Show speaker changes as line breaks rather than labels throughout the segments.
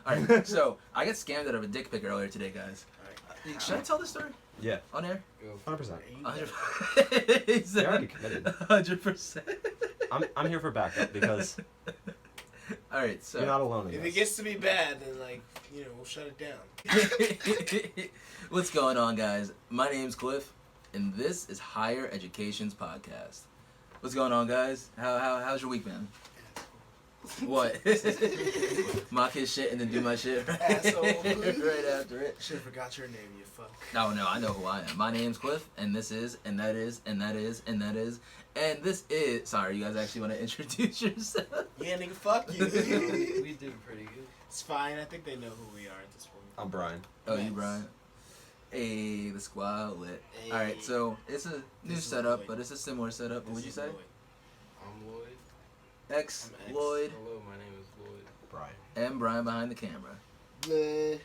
Alright, so I got scammed out of a dick pic earlier today, guys. Should I tell this story?
Yeah.
On air?
100%.
100%.
They already committed.
100%.
I'm here for backup because
Alright, so
you're not alone in
If
this.
it gets to be bad, then we'll shut it down.
What's going on, guys? My name's Cliff, and this is Higher Education's podcast. What's going on, guys? How's your week, man? What? Mock his shit and then do my shit
Asshole.
right after it.
Should've forgot your name, you fuck.
No, I know who I am. My name's Cliff, and this is, and that is, and that is, and that is, and this is. Sorry, you guys actually want to introduce yourself?
Yeah, nigga, fuck you.
We did pretty good.
It's fine. I think they know who we are at this point.
I'm Brian.
Oh,
Nice.
you, Brian? Hey, the squad lit.
Hey.
All right, so it's a new
This is
setup,
Lloyd.
but it's a similar setup. What would you say?
I'm Lloyd.
X,
I'm X.
Lloyd,
Hello, my name is Lloyd.
Brian.
and Brian behind the camera.
Bleh.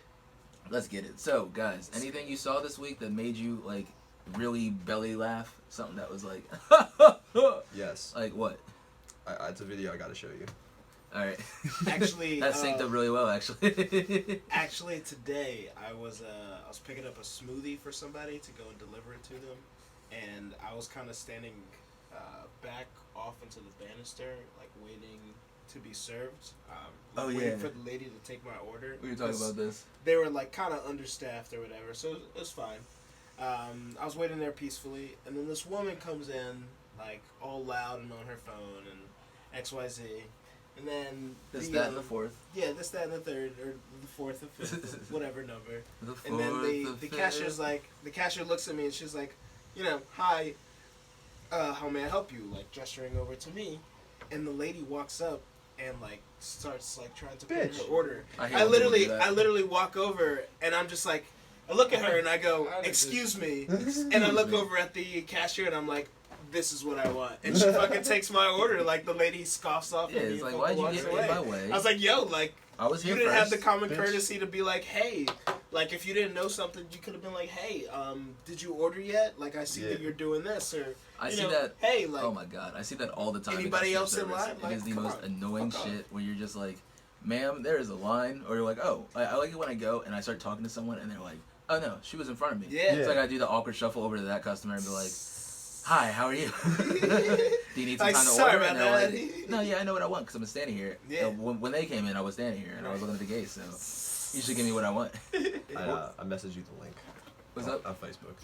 Let's get it. So, guys, anything you saw this week that made you, like, really belly laugh? Something that was like,
Yes.
like what?
It's a video I gotta show you.
All right.
Actually,
that synced up really well, actually.
Actually, today I was picking up a smoothie for somebody to go and deliver it to them, and I was kind of standing back off into the banister, like waiting to be served.
Oh,
waiting
yeah.
for the lady to take my order.
We were talking
'cause
about this.
They were like kind of understaffed or whatever, so it was fine. I was waiting there peacefully, and then this woman comes in, like all loud and on her phone and XYZ, and then
This, that, and the fourth.
yeah, this, that, and the third, or the fourth, or fifth, whatever number.
The
And then
fourth,
the
fifth.
cashier's like, the cashier looks at me and she's like, hi, how may I help you? Like gesturing over to me, and the lady walks up and like starts like trying to put in her
Bitch.
order.
hate
I
when people do that.
literally walk over and I'm just like, I look at her and I go, excuse me, and I look over at the cashier and I'm like, this is what I want, and she fucking takes my order. Like the lady scoffs off
Yeah,
at me
it's
and
like,
fucking
why'd you
walks
get
away.
in my way?
I was like, yo, like.
I was
You
here
didn't
first.
have the common
bitch.
courtesy to be like, hey, like if you didn't know something, you could have been like, hey, did you order yet? Like I see that
Yeah.
you're doing this, or
I
you
see
know,
that.
Hey, like
Oh my god, I see that all the time. in
Anybody
customer
else in
service.
line?
It
Like,
is the
come
most
on,
annoying
fuck off.
shit where you're just like, ma'am, there is a line, or you're like, oh, I like it when I go and I start talking to someone and they're like, oh no, she was in front of me.
Yeah.
So I gotta do the awkward shuffle over to that customer and be like, hi, how are you? Do you need some
Like,
time to
sorry
order?
about
And they're
that.
like, no, yeah, I know what I want because I'm standing here.
Yeah.
When they came in, I was standing here and I was looking at the gate, so you should give me what I want.
I messaged you the link.
What's up?
On Facebook.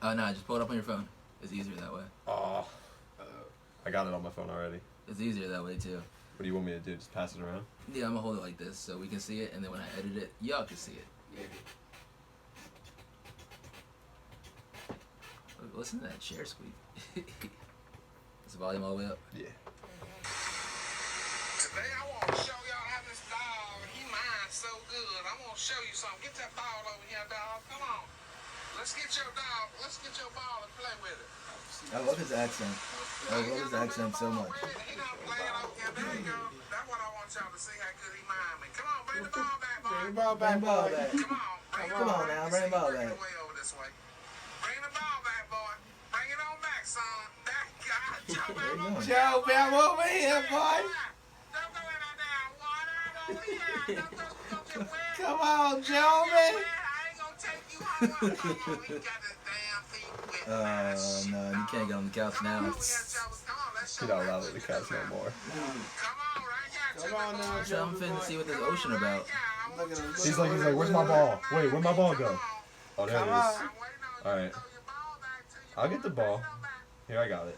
Nah, just pull it up on your phone. It's easier that way.
Oh. I got it on my phone already.
It's easier that way too.
What do you want me to do? Just pass it around?
Yeah, I'm gonna hold it like this so we can see it, and then when I edit it, y'all can see it. Listen to that chair squeak. Is the volume all the way up?
Yeah.
Today I want to show y'all how this dog, he minds so good. I want to show you something. Get that ball over here, dog. Come on. Let's get your dog. Let's get your ball and play with it.
I love his accent. I love his accent so much.
He done playing over here. There you go. That's what I want y'all to see how good he mind me. Come on, bring the ball back, boy.
Bring the ball back,
Bring the ball
boy.
back.
Come on. Bring
Come on now, bring the ball
Bring
back.
it away over this way. Bring the ball back, boy. Bring it on back, son. That guy, Joe,
Where you going?
Joe, man, I'm over here, boy.
Don't go in that damn water. Don't get wet.
Come on, Joe, man.
I ain't gonna take you home. Come on, he got his damn feet wet.
Oh no, you can't get on the couch now.
Come on, we got Joe. Come on, let's show
You're not
that
allowed
good
on the
you
couch
do,
no
man.
more.
Come on, right here,
Come on
Jimmy
now,
boy.
So I'm finna see what this ocean about.
Look at him.
He's like, where's my ball? Wait, where'd my ball go? Oh, there it
Come
is.
on.
Alright. I'll get the ball. Here, I got it.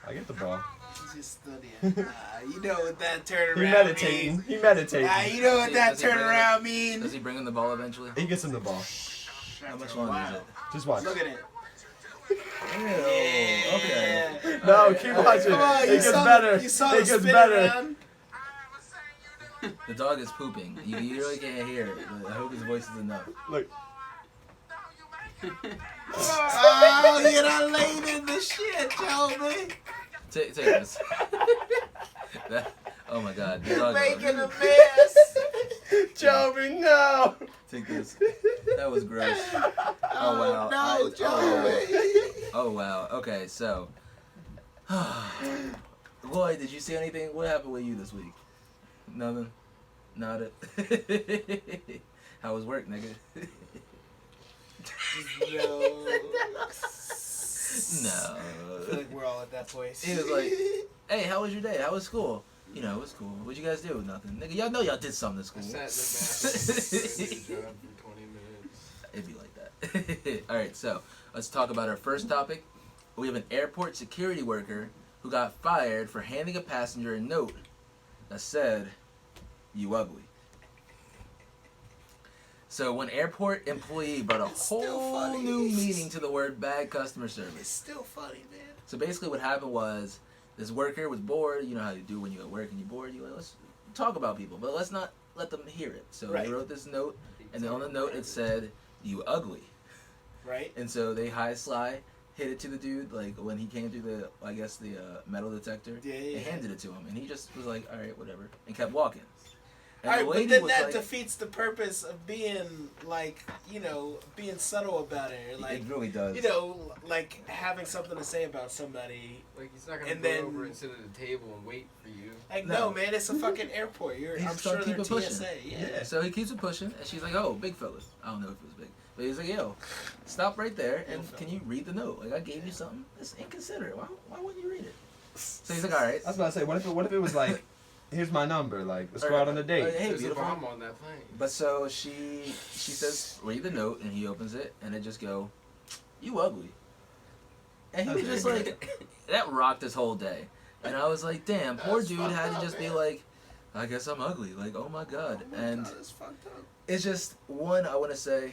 I get the ball.
He's just studying. You know what that
He
turnaround
meditating.
means.
He meditating.
You know what
Does
that
he bring
turnaround
Does
means.
he bring in the ball eventually?
He gets in the ball.
How much longer is it?
Just watch.
Look at it.
Ew, okay.
No,
Alright,
keep
alright.
watching.
Come on,
It
you
gets
saw
better.
You saw
It
the
gets
spin
better.
around.
The dog is pooping. You really can't hear it. But I hope his voice is enough.
Look.
Oh, you're not laying in the shit, Joey.
Take this. Oh my god. The
You're
dog.
making a mess.
Joby, no.
Take this. That was gross. Oh wow.
No, Joey.
Oh wow. Okay, so. Lloyd, did you see anything? What happened with you this week? Nothing. Not it. How was work, nigga?
No.
No.
I feel like we're all at that place.
He was like, hey, how was your day? How was school? You know, it was cool. What'd you guys do? Nothing. Nigga, y'all know y'all did something at
I
school.
sat in the bathroom for 20 minutes.
It'd be like that. Alright, so let's talk about our first topic. We have an airport security worker who got fired for handing a passenger a note that said, "You ugly." So one airport employee brought a
It's still
whole
funny.
new meaning to the word bad customer
It's
service.
still funny, man.
So basically what happened was this worker was bored. You know how you do when you're at work and you're bored. You like, let's talk about people, but let's not let them hear it. So
Right.
they wrote this note, and then on the note it said, "You ugly."
Right?
And so they high sly hit it to the dude, like when he came through the, I guess the metal detector.
Yeah, yeah,
They
yeah.
handed it to him, and he just was like, "All right, whatever," and kept walking. And
Alright,
the
but
lady
then
was
that
like,
defeats the purpose of being, like, you know, being subtle about it. Or, like,
"It really does."
you know, like having something to say about somebody.
Like, he's not gonna
And
go
then-
over and sit at the table and wait for you.
Like,
No.
no, man, it's a fucking airport.
He's
I'm
just
sure
gonna
they're
keep it pushing.
TSA. Yeah.
So he keeps it pushing, and she's like, "Oh, big fella." I don't know if it was big, but he's like, "Yo, stop right there, and
Little
can you read the note? Like, I gave you something. It's inconsiderate. Why wouldn't you read it?" So he's like, "All right."
I was about to say, what if it was like, here's my number, like, let's go out on a date.
Hey,
There's a
beautiful.
bomb on that plane.
But so she says, "Read the note," and he opens it, and it just go, "You ugly." And he was just like, that rocked his whole day. And I was like, damn, poor
That's
dude
fucked
had to
up,
just be
man.
like, "I guess I'm ugly." Like, oh my god.
Oh my
And
God, it's fucked up.
it's just, one, I want to say,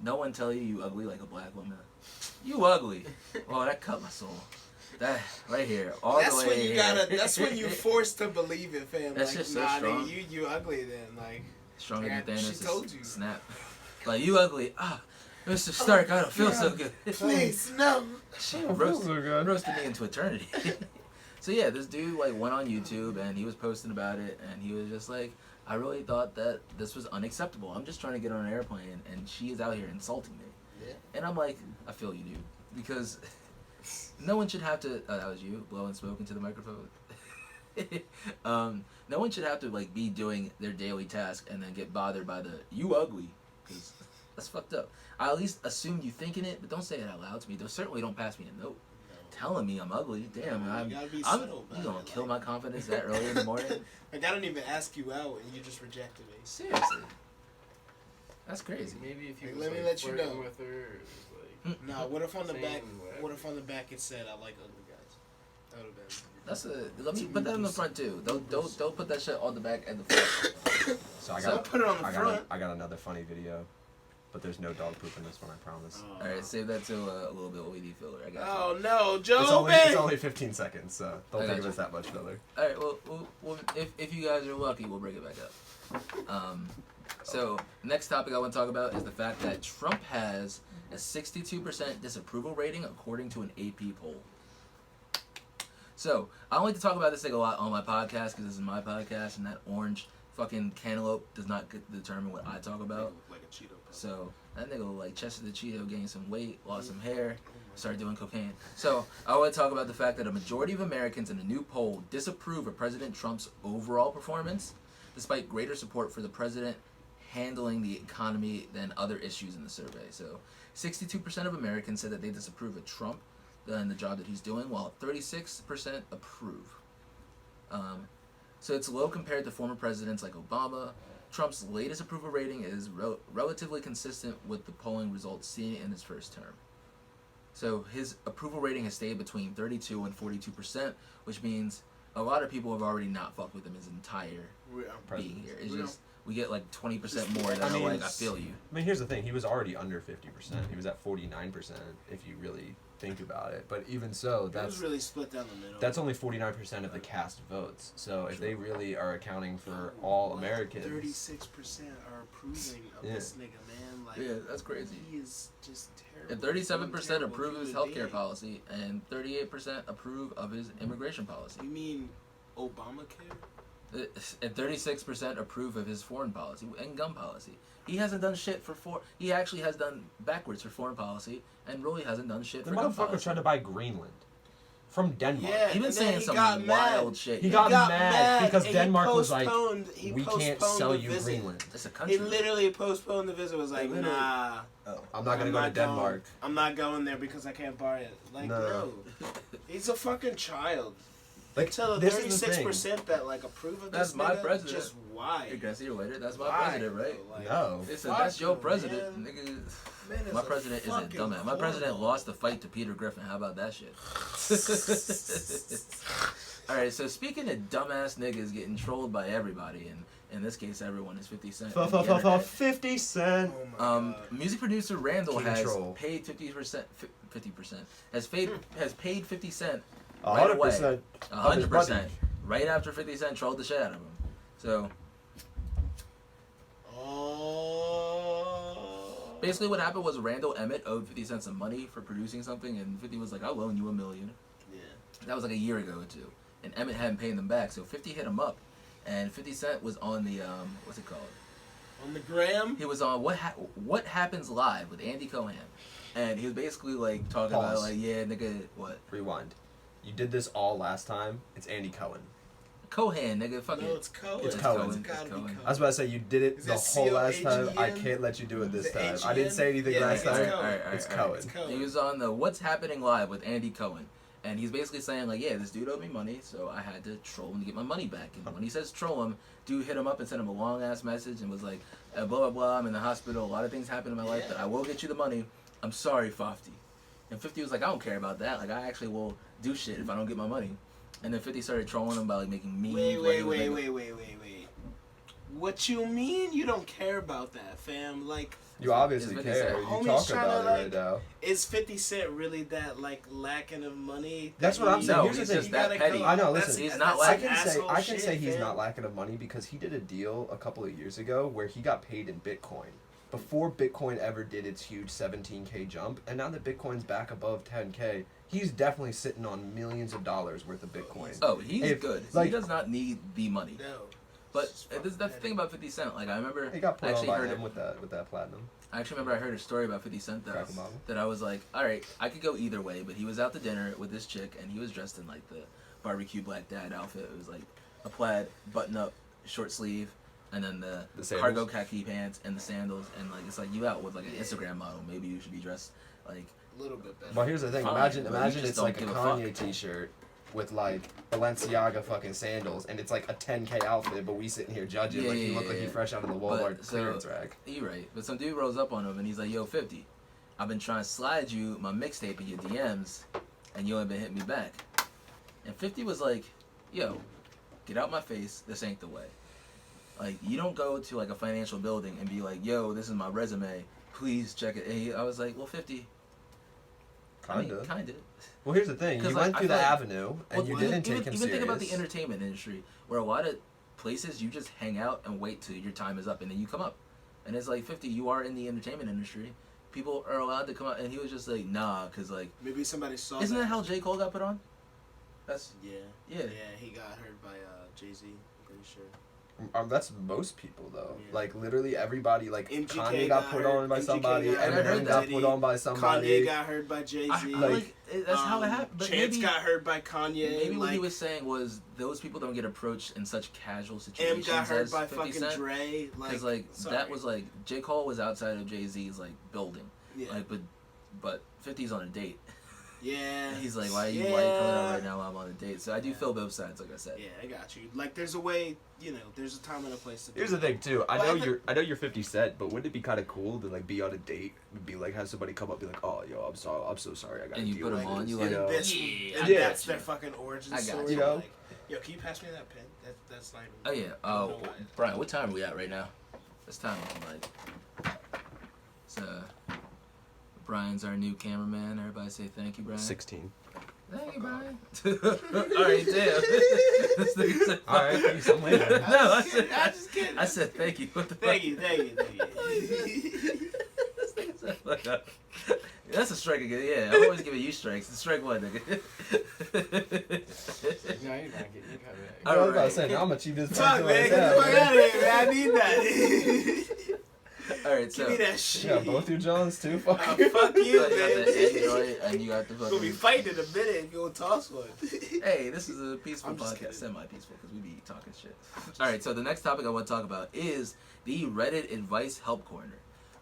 no one tell you ugly like a black woman. You ugly. Oh, that cut my soul. That right here, all
That's
the way
when you
here.
gotta. That's when you forced to believe it, fam.
That's
like,
just so
nah,
strong.
nigga, you ugly then. Like,
Stronger
Yeah,
than
she
Thanos.
told you.
Snap. Like, you ugly. Ah, Mr. Stark, I don't feel so good.
please, no.
She
I don't feel
roasted,
so good.
roasted me into eternity. So yeah, this dude like went on YouTube and he was posting about it, and he was just like, "I really thought that this was unacceptable. I'm just trying to get on an airplane, and she is out here insulting me."
Yeah.
And I'm like, I feel you, dude, because no one should have to. That was you blowing smoke into the microphone. No one should have to like be doing their daily task and then get bothered by the "you ugly," because that's fucked up. I at least assume you thinking it, but don't say it out loud to me. Certainly don't pass me a note telling me I'm ugly. Damn,
You
I'm.
gotta be
I'm
subtle about
you gonna
it,
kill
like-
my confidence that early in the morning?
Like, I didn't even ask you out, and you just rejected me.
Seriously, that's crazy.
Maybe if you
Like,
was
let me
like,
let you
flirting
know.
with her, it was like,
Nah, what if on the
Same,
back?
whatever.
What if on the back it said, "I like ugly guys"? That would have been.
That's a. Let me put that in the front too. Don't put that shit on the back and the front.
So I
So-
got,
Put it on the front.
I got another funny video, but there's no dog poop in this one, I promise.
Oh.
All right, save that to a little bit OED filler. I got you.
Oh no, Joe!
It's only 15 seconds, so don't
I
think
got
of it as that much filler.
All right, well, if you guys are lucky, we'll bring it back up. So next topic I want to talk about is the fact that Trump has a 62% disapproval rating according to an AP poll. So I don't like to talk about this thing a lot on my podcast because this is my podcast, and that orange fucking cantaloupe does not determine what I talk about.
Like a Cheeto. puff.
So that nigga look like Chester the Cheeto, gained some weight, lost some hair, started doing cocaine. So I want to talk about the fact that a majority of Americans in a new poll disapprove of President Trump's overall performance, despite greater support for the president handling the economy than other issues in the survey. So 62% of Americans said that they disapprove of Trump and the job that he's doing, while 36% approve. So it's low compared to former presidents like Obama. Trump's latest approval rating is relatively consistent with the polling results seen in his first term. So his approval rating has stayed between 32 and 42%, which means a lot of people have already not fucked with him his entire being here. It's just, we get like 20% more that are like, I feel you.
I mean, here's the thing. He was already under 50%. He was at 49% if you really think about it. But even so,
It
that's
was really split down the middle.
that's only 49% of the cast votes. So if they really are accounting for all Americans,
36% are approving of
Yeah.
this nigga, man. Like,
Yeah, that's crazy.
He is just terrible.
And 37%
One terrible
approve of his
human
healthcare
being.
policy, and 38% approve of his immigration policy.
You mean Obamacare?
And 36% approve of his foreign policy and gun policy. He hasn't done shit for he actually has done backwards for foreign policy, and really hasn't done shit
the
for gun
motherfucker
policy.
tried to buy Greenland from Denmark.
Yeah,
He been
and then
saying
he
some
got mad.
wild shit.
He
yeah.
got mad because
and
Denmark was like,
he
we can't
postponed
sell
the
you
visit.
Greenland.
It's a country.
He literally postponed the visit. Was like,
literally-
nah.
Oh.
I'm not gonna go to Denmark.
I'm not going there because I can't buy it. Like, no. He's a fucking child.
Like,
Tell the
this is the
36% that like approve of
That's
this
my
nigga,
president.
just why?
Hey, can I see you later? That's my
Why,
president, right?
bro? Like,
No.
They said,
fuck
that's your
you,
president,
man.
nigga.
Man is
My
a
president is a
fucking
dumbass. My president
cornball.
lost the fight to Peter Griffin. How about that shit? Alright, so speaking of dumbass niggas getting trolled by everybody, and in this case, everyone is 50 Cent. on the internet.
50 Cent.
Oh my God.
Music producer Randall
King
has
troll.
paid 50%. 50% has paid 50 Cent right away.
100%.
100%. Right after 50 Cent trolled the shit out of him. So
Oh.
basically, what happened was Randall Emmett owed 50 Cent some money for producing something, and 50 was like, "I'll loan you $1 million."
Yeah.
That was like a year ago or two, and Emmett hadn't paid them back, so 50 hit him up, and 50 Cent was on the what's it called?
On the gram.
He was on What Happens Live with Andy Cohen, and he was basically like talking about
Pause.
like, yeah, nigga, what
Rewind. You did this all last time. It's Andy Cohen.
Cohen, nigga, fuck
No,
it.
it's Cohen.
It's
It's
Cohen.
Cohen.
It's
It's
gotta be
Cohen.
Cohen.
I was about to say you did it
Is
the
it
whole last time. I
C-O-H-E-N?
can't let you do it this
Is it
time. I didn't say anything
Yeah,
last
it's
time.
Cohen. Alright,
It's
alright,
Cohen.
It's Cohen.
He was on the What's Happening Live with Andy Cohen, and he's basically saying like, yeah, this dude owed me money, so I had to troll him to get my money back. And when he says troll him, dude hit him up and sent him a long ass message and was like, blah blah blah, I'm in the hospital, a lot of things happen in my life, but I will get you the money. I'm sorry, 50. And 50 was like, I don't care about that. Like, I actually will do shit if I don't get my money. And then 50 started trolling him by like making memes.
Wait.
like, he was making-
What you mean you don't care about that, fam? Like,
You obviously
It's
care.
50
You
Homie's
talk
tryna,
about it
like-
right now.
is 50 Cent really that, like, lacking of money?
That's what I'm saying.
No,
Here's the
he's
thing.
just that petty.
I know,
That's-
listen,
he's
that's
not
some
like-
I can
asshole
say
shit,
he's
fam.
not lacking of money because he did a deal a couple of years ago where he got paid in Bitcoin. Before Bitcoin ever did its huge 17K jump, and now that Bitcoin's back above 10K, he's definitely sitting on millions of dollars worth of Bitcoin.
Oh, he's
If,
good.
like-
He does not need the money.
No.
But that's the thing about 50 Cent. Like, I remember,
He got
I
put on
actually
by
heard
him with that platinum.
I actually remember I heard a story about 50 Cent though,
Crack 'em up.
that I was like, all right, I could go either way, but he was out to dinner with this chick, and he was dressed in like the barbecue black dad outfit. It was like a plaid button-up short sleeve, and then the
sandals?
cargo khaki pants and the sandals, and like it's like you out with like an Instagram model. Maybe you should be dressed like.
A little bit better.
Well, here's the thing.
Fine,
imagine
but you
imagine
just
it's
don't
like a
give a
Kanye
fuck.
t-shirt with like Balenciaga fucking sandals, and it's like a 10K outfit, but we sitting here judging
Yeah,
like you
yeah,
look like
yeah.
you fresh out of the
But,
Walmart
so-
clearance rack.
You're right, but some dude rolls up on him and he's like, "Yo, 50, I've been trying to slide you my mixtape in your DMs, and you ain't been hitting me back." And 50 was like, "Yo, get out my face. This ain't the way. Like, you don't go to like a financial building and be like, yo, this is my resume. Please check it." And I was like, well, 50.
Kinda.
Kinda.
Well, here's the thing. You
'Cause,
went
like,
through
I
the
feel like-
avenue, and
Well,
you
even-
didn't take
even,
him
even
serious.
think about the entertainment industry, where a lot of places you just hang out and wait till your time is up, and then you come up. And it's like, 50, you are in the entertainment industry. People are allowed to come out, and he was just like, nah, because like,
Maybe somebody saw
isn't that how J. Cole got put on? That's
Yeah.
Yeah.
Yeah, he got hurt by Jay-Z, I'm pretty sure.
That's most people though.
Yeah.
Like literally everybody. Like
MGK
Kanye got put on by
MGK
somebody.
got
hurt
Eminem
by
got
Diddy,
put on by
Kanye
somebody.
got hurt by Jay-Z.
like-
that's how it happened. But
Chance
maybe,
got hurt by Kanye.
maybe what he
like,
was saying was those people don't get approached in such casual
M
situations
got hurt
as
by
50
fucking
Cent.
Dre.
Because
Like,
that
sorry.
was like J. Cole was outside of Jay-Z's like building,
Yeah.
like but 50's on a date.
Yeah.
He's like, why are you coming out right now while I'm on a date? So I do feel both sides, like I said.
Yeah, I got you. Like, there's a way, there's a time and a place to do
Here's the
it.
thing too. I
Well,
know you're 50 Cent, but wouldn't it be kind of cool to like be on a date and be like have somebody come up and be like, oh yo, I'm so sorry, I got to
And you
deal
put
with
'em on,
this,"
you
know?
like,
This,
Yeah,
and
I
that's
got
their
you.
fucking origin
I got
story.
you. You know?
Like, yo, can you pass me that pen? That's not even.
Oh yeah.
I don't know
Oh,
why.
Brian, what time are we at right now? It's time. Like, it's Brian's our new cameraman. Everybody say thank you, Brian.
16.
Thank you, Brian. All right, damn. This nigga said,
All right, thanks, I'm later.
No,
I'm just kidding.
I said thank you. What the
Thank
fuck?
you, thank you.
This nigga said, fuck up. That's a strike again. Yeah, I'm always giving you strikes. It's strike one, nigga.
No, you're not getting your cut back.
I was about
Alright.
to say, now I'm gonna cheat this
Fuck, man, get the fuck out of here, man. I need that.
All right, so
Give me that shit.
Yeah, both your Johns too. Fuck you.
Fuck
so
you,
you got the
man.
Android and you got the
We're gonna be
fucking.
fighting in a minute if you don't toss one.
Hey, this is a peaceful
I'm just
podcast,
kidding.
semi-peaceful, because we be talking shit. All right, so the next topic I want to talk about is the Reddit advice help corner.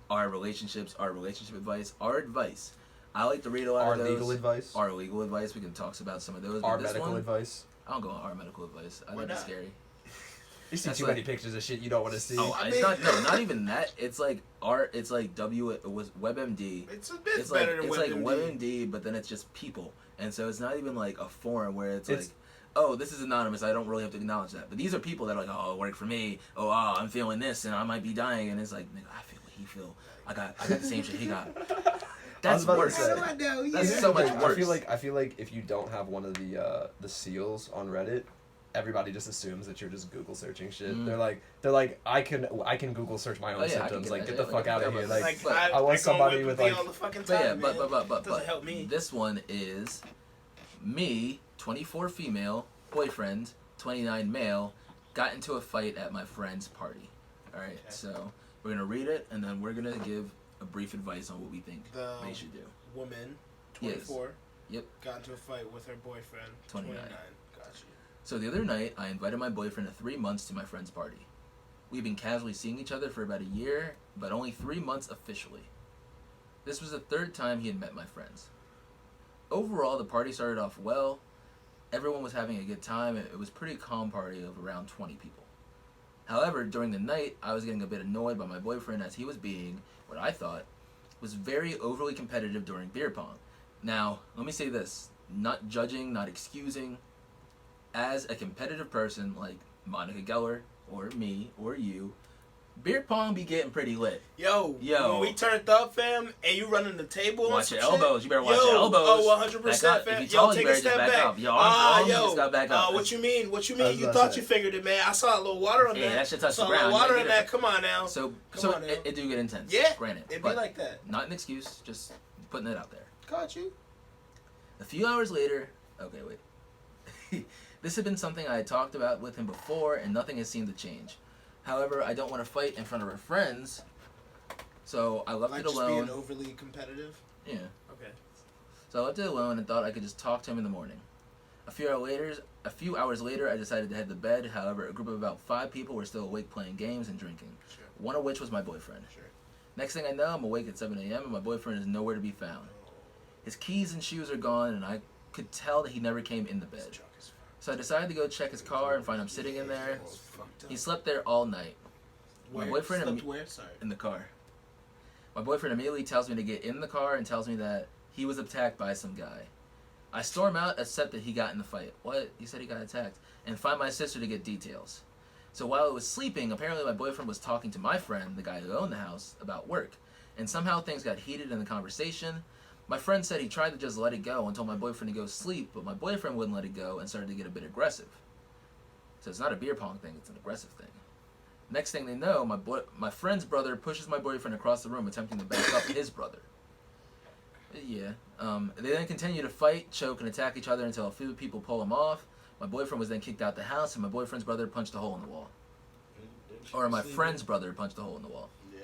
Our relationship advice, our advice. I like to read a lot
Our
of those.
legal advice.
Our legal advice. We can talk about some of those.
Our
but this
medical
one,
advice.
I don't go on our medical advice. I
Why
think it's
not?
scary.
You see
That's
too
like-
many pictures of shit you don't want to see.
Oh,
I
it's
mean-
not even that. It's like It's like it was WebMD.
It's a bit
It's like
better than
it's like
WebMD.
WebMD, but then it's just people, and so it's not even like a forum where it's
It's-
like, oh, this is anonymous. I don't really have to acknowledge that. But these are people that are like, oh, it worked for me. Oh, I'm feeling this, and I might be dying, and it's like, nigga, I feel what he feel. I got the same shit he got. That's
about to
worse.
say.
How do I know? Yeah.
That's so much worse.
I feel like if you don't have one of the seals on Reddit, everybody just assumes that you're just Google searching shit.
Mm.
They're like I can Google search my own
Oh, yeah, I can
symptoms.
get
Like
that.
get the
Yeah,
fuck
like,
out of
yeah,
here.
but-
Like
but-
I want
go
somebody
on
with,
WebMD
like-
all the fucking
But yeah,
time,
but
man. Doesn't help me.
This one is me, 24 female, boyfriend, 29 male, got into a fight at my friend's party. All right,
Okay.
so we're gonna read it and then we're gonna give a brief advice on what we think
The
they should do.
woman,
Yes.
24.
Yep.
Got into a fight with her boyfriend,
29.
29. Got you.
So the other night, I invited my boyfriend of 3 months to my friend's party. We've been casually seeing each other for about a year, but only 3 months officially. This was the third time he had met my friends. Overall, the party started off well. Everyone was having a good time. It was a pretty calm party of around 20 people. However, during the night, I was getting a bit annoyed by my boyfriend as he was being, what I thought, was very overly competitive during beer pong. Now, let me say this, not judging, not excusing. As a competitive person like Monica Geller, or me, or you, beer pong be getting pretty lit.
Yo, when we turned up, fam, and you running the table
Watch
and
your
some shit,
elbows. You better watch your elbows.
Oh,
Back
100%,
up.
fam.
If you tall,
Yo,
you
take
better
a
just
step
back
back.
up. Your arms
yo,
just got back up.
what you mean? What you mean?
I was
You
about
thought
to
you
say.
figured it, man. I saw a little water on
Yeah,
that.
that shit touched
saw
the
a little
ground.
water
You
in
gotta
that. Come on now.
So
Come on now.
it do get intense.
Yeah,
Granted.
it be
but
like that.
not an excuse, just putting it out there.
Caught you.
A few hours later, okay, wait. This had been something I had talked about with him before, and nothing has seemed to change. However, I don't want to fight in front of our friends, so I left
Like
it
just
alone.
being overly competitive.
Yeah.
Okay.
So I left it alone and thought I could just talk to him in the morning. A few hours later, I decided to head to bed. However, a group of about 5 people were still awake playing games and drinking.
Sure.
One of which was my boyfriend.
Sure.
Next thing I know, I'm awake at 7 a.m. and my boyfriend is nowhere to be found. His keys and shoes are gone, and I could tell that he never came in the bed.
This drunk as fuck.
So I decided to go check his car and find him sitting in there.
It's fucked up.
He slept there all night. My
Where?
boyfriend
Slept
imme-
where? Sorry.
in the car. My boyfriend immediately tells me to get in the car and tells me that he was attacked by some guy. I storm out, accept that he got in the fight. What? He said he got attacked. And find my sister to get details. So while I was sleeping, apparently my boyfriend was talking to my friend, the guy who owned the house, about work. And somehow things got heated in the conversation. My friend said he tried to just let it go and told my boyfriend to go sleep, but my boyfriend wouldn't let it go and started to get a bit aggressive. So it's not a beer pong thing, it's an aggressive thing. Next thing they know, my friend's brother pushes my boyfriend across the room, attempting to back up his brother. Yeah. They then continue to fight, choke, and attack each other until a few people pull him off. My boyfriend was then kicked out the house, and my boyfriend's brother punched a hole in the wall. Or my friend's brother punched a hole in the wall.
Yeah.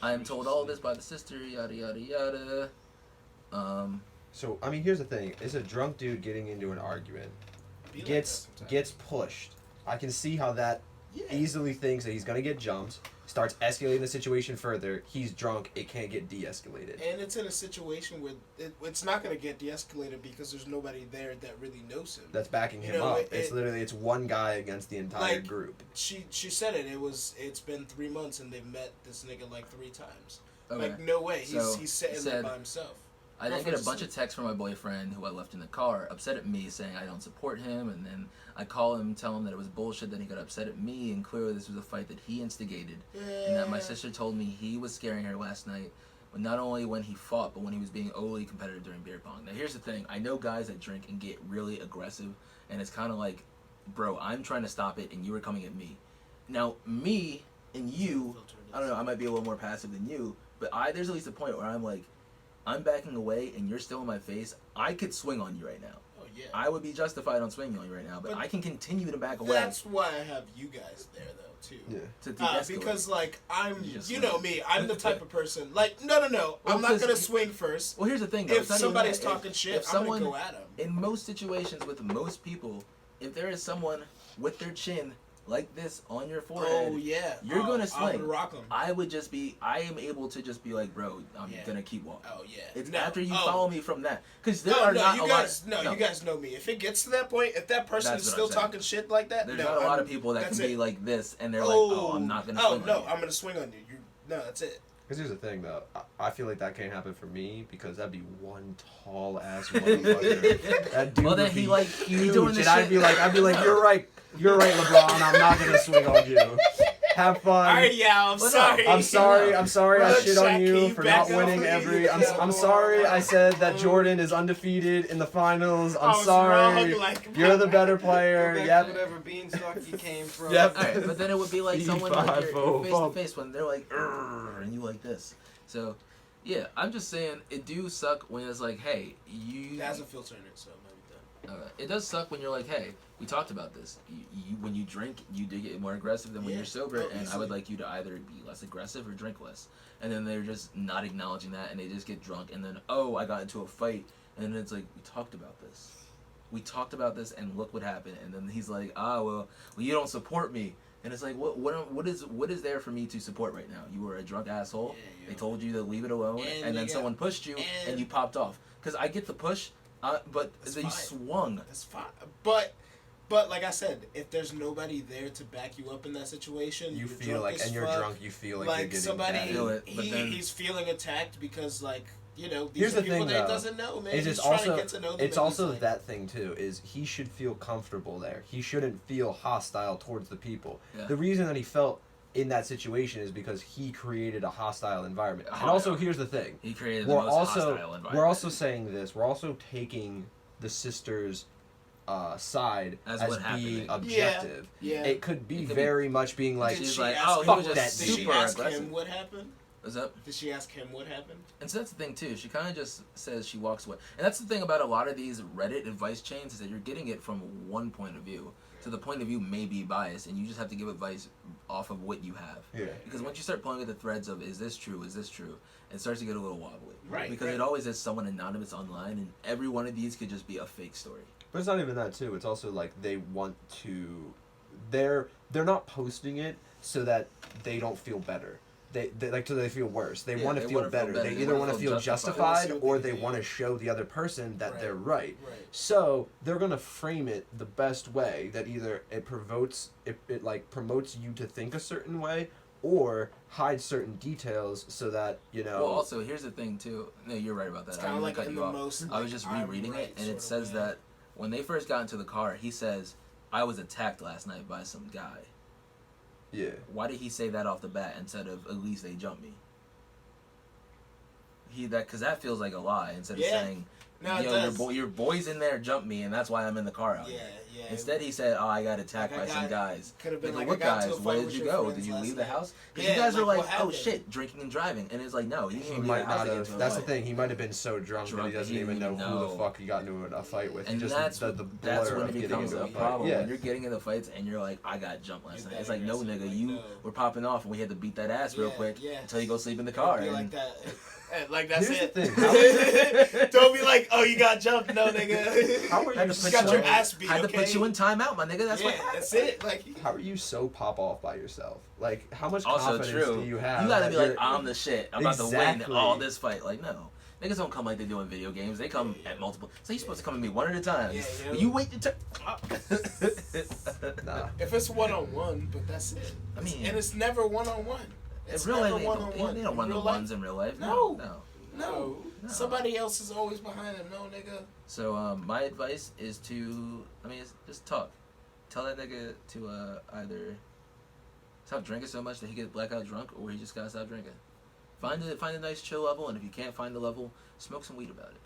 I am told all this by the sister, yada yada yada.
So I mean, here's the thing: is a drunk dude getting into an argument
Be like
gets
that sometimes.
gets pushed. I can see how that
Yeah.
easily thinks that he's gonna get jumped. Starts escalating the situation further. He's drunk. It can't get de-escalated.
And it's in a situation where it's not going to get de-escalated because there's nobody there that really knows him.
That's backing
You
him
know,
up. It's literally it's one guy against the entire
Like,
group.
She said it. It's been 3 months and they've met this nigga like 3 times.
Okay.
Like no way.
So,
He's sitting
he
there
said-
by himself.
I then get a
Girlfriend's
bunch of texts from my boyfriend who I left in the car, upset at me, saying I don't support him, and then I call him, tell him that it was bullshit, that he got upset at me, and clearly this was a fight that he instigated, and that my sister told me he was scaring her last night, but not only when he fought, but when he was being overly competitive during beer pong. Now here's the thing, I know guys that drink and get really aggressive, and it's kind of like, bro, I'm trying to stop it, and you were coming at me. Now, me and you, I don't know, I might be a little more passive than you, but there's at least a point where I'm like, I'm backing away and you're still in my face. I could swing on you right now.
Oh yeah.
I would be justified on swinging on you right now, but
But
I can continue to back away.
That's why I have you guys there though too.
Yeah.
To de-escalate.
Because like
You just
you know
swing.
me, I'm the type of person like no,
Well,
I'm not
'cause
gonna
you-
swing first.
Well, here's the thing, though.
If
It's not even
somebody's
that.
talking shit,
if
I'm
someone,
gonna go at them.
in most situations with most people, if there is someone with their chin like this on your forehead,
Oh yeah,
you're gonna
I'm
swing.
gonna rock them.
I am able to just be like, bro, I'm
Yeah.
gonna keep walking.
Oh yeah.
It's
No,
after you
oh.
follow me from that, because there
No,
are
no,
not
you
a
guys,
lot.
no, you guys know me. If it gets to that point, if that person
That's
is
what
still
I'm saying.
talking shit like that,
There's
no,
not a lot
I'm-
of people that
that's
can be
it.
like this, and they're like, oh, I'm not gonna swing
Oh no,
on you.
I'm gonna swing on you. No, that's it.
Because here's the thing, though. I feel like that can't happen for me because that'd be one tall ass motherfucker. That dude
Well, then
would
he
be
like he
huge,
doing this
and
shit.
I'd be like, you're right, LeBron. I'm not gonna swing on you. Have fun.
All right, yeah, I'm
Well, no,
sorry.
I'm sorry. I'm sorry. I
Look,
shit on
Shaq,
you
can you
for
back
not
up,
winning
please?
every. I'm
Yeah.
sorry. I said that Jordan is undefeated in the finals.
I
I'm
was
sorry.
wrong, like,
You're the better
Go
player.
back to
Yep.
whatever beanstalk you came from.
Yep.
Alright, but then it would be like someone like
E5,
you're face to
bump.
face when they're like, "Urgh," and you like this. So, yeah, I'm just saying it do suck when it's like, hey, you.
It has a filter in it, so maybe done.
It does suck when you're like, hey, we talked about this. You when you drink, you do get more aggressive than when
Yeah.
you're sober,
Oh,
and I
easily.
would like you to either be less aggressive or drink less. And then they're just not acknowledging that, and they just get drunk, and then oh, I got into a fight, and then it's like we talked about this. We talked about this, and look what happened. And then he's like, well, you don't support me. And it's like, what is there for me to support right now? You were a drunk asshole.
Yeah,
They told you to leave it alone, and then
nigga,
someone pushed you, and
and-
you popped off. Because I get the push, but
That's
they
fine.
swung.
That's fine. But like I said, if there's nobody there to back you up in that situation,
You
you're
feel
drunk
like,
as
and you're
fuck,
drunk. You feel like you're
like
getting
somebody,
battered.
feel it, but then-
he's feeling attacked because like these
Here's
are
the
people
thing,
that he
though,
doesn't know, man.
Is
He's
it's
trying
also
to get to know them.
it's
and
also
he's like,
that thing too is he should feel comfortable there. He shouldn't feel hostile towards the people.
Yeah.
The reason that he felt in that situation is because he created a hostile environment.
Oh,
And also,
yeah.
here's the thing:
He created the most hostile environment.
we're also saying this. We're also taking the sisters' side
As
as
what happened.
being
Yeah.
objective.
Yeah.
It could be
It could
very much being like,
Did
she's
she
like,
ask
oh,
him-
he was
fuck
just
that
Did
dude.
she
super
ask
aggressive.
him what happened?
What's up?
Did she ask him what happened?
And so that's the thing too. She kind of just says she walks away, and that's the thing about a lot of these Reddit advice chains is that you're getting it from one point of view. So the point of view may be biased, and you just have to give advice off of what you have.
Yeah.
Because once you start pulling at the threads of is this true, it starts to get a little wobbly.
Right,
Because
right.
it always is someone anonymous online, and every one of these could just be a fake story.
But it's not even that too. It's also like they want to, they're not posting it so that they don't feel better. They like so they feel worse. They
Yeah,
want to
they
feel
wanna feel
better.
better.
They
They
either
wanna
want to
feel
feel
justified.
justified or they want to show the other person that
Right.
they're right.
Right.
So they're gonna frame it the best way that either it like promotes you to think a certain way or hides certain details so that
Well, also here's the thing too. No, you're right about that.
It's
I
kind
didn't
of like
cut
in
you
the
off.
most.
I was just
like, I'm
rereading
right
it, and
sort
it
of
says
way.
that when they first got into the car, he says, "I was attacked last night by some guy."
yeah.
Why did he say that off the bat instead of at least they jumped me? Because that feels like a lie instead of
Yeah.
saying,
No, it
"Yo,
does.
your boys in there jumped me, and that's why I'm in the car out
Yeah,
here."
yeah.
Instead, he said, "Oh, I got attacked
Like, I
by some
got-
guys."
Could have been
Like,
like,
what
I got
guys?
into a fight
Where
with
did you
your
go?
friends
Did you
last
leave the
night.
house? Because
Yeah,
you guys were
like,
like,
what
"Oh
happened?
shit, drinking and driving," and it's like, no, you
He
didn't leave
might
the house
not
to get
have.
into a
That's the
fight.
thing. He might have been so drunk that he doesn't even know who the fuck he got into a fight with.
And
he just
that's
the
that's
blur
when
of
it
getting
becomes
into
a
a fight.
problem
Yeah.
when you're getting into fights and you're like, I got jumped last
You're
night.
that
It's like, no,
aggressive,
nigga,
like,
you
no.
were popping off and we had to beat that ass real
Yeah,
quick
yeah.
until you go sleep in the
It'd
car.
be
And
like that. Like that's
Here's
it.
the thing.
Don't be like, oh, you got jumped, no, nigga.
How are
had
you
to
You
put
got
you
your
in-
ass beat.
had to
Okay?
put you in timeout, my nigga. That's
yeah,
what happened.
that's it. Like,
How are you so pop off by yourself? Like, how much
Also
confidence
true.
do you have?
You gotta
that
be like,
you're-
I'm the shit. I'm about to win
Exactly.
all this fight. Like, no. Niggas don't come like they do in video games. They come
Yeah.
at multiple. So you're supposed to come at me one at a time.
Yeah, yeah.
You wait your turn.
Nah.
if it's 1-on-1, but that's it.
I mean-
and it's never 1-on-1.
In
It's
real life,
never
they don't,
1-on-1.
they don't run the
real life,
ones in real life.
No.
No.
No.
No.
Somebody else is always behind him. No, nigga.
So my advice is to, it's just talk. Tell that nigga to either stop drinking so much that he gets blackout drunk, or he just gotta stop drinking. Find a nice chill level, and if you can't find the level, smoke some weed about it.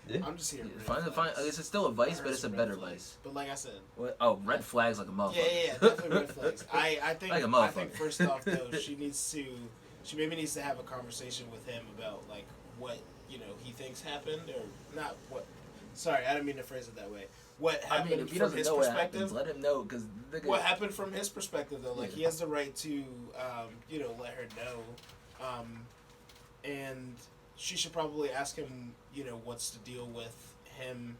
Yeah.
I'm just here.
Find. It's still a vice, but it's a better vice.
But like I said,
What? Oh, red flags like a motherfucker.
yeah, definitely red flags. I think
Like a
I think
motherfucker.
first off though, she maybe needs to have a conversation with him about like what he thinks happened or not what. Sorry, I didn't mean to phrase it that way. what
I
happened
mean, if he
from
doesn't
his
know what
perspective.
happens, let him know because
What happened from his perspective though? Like
Yeah.
he has the right to, let her know, and she should probably ask him, what's the deal with him,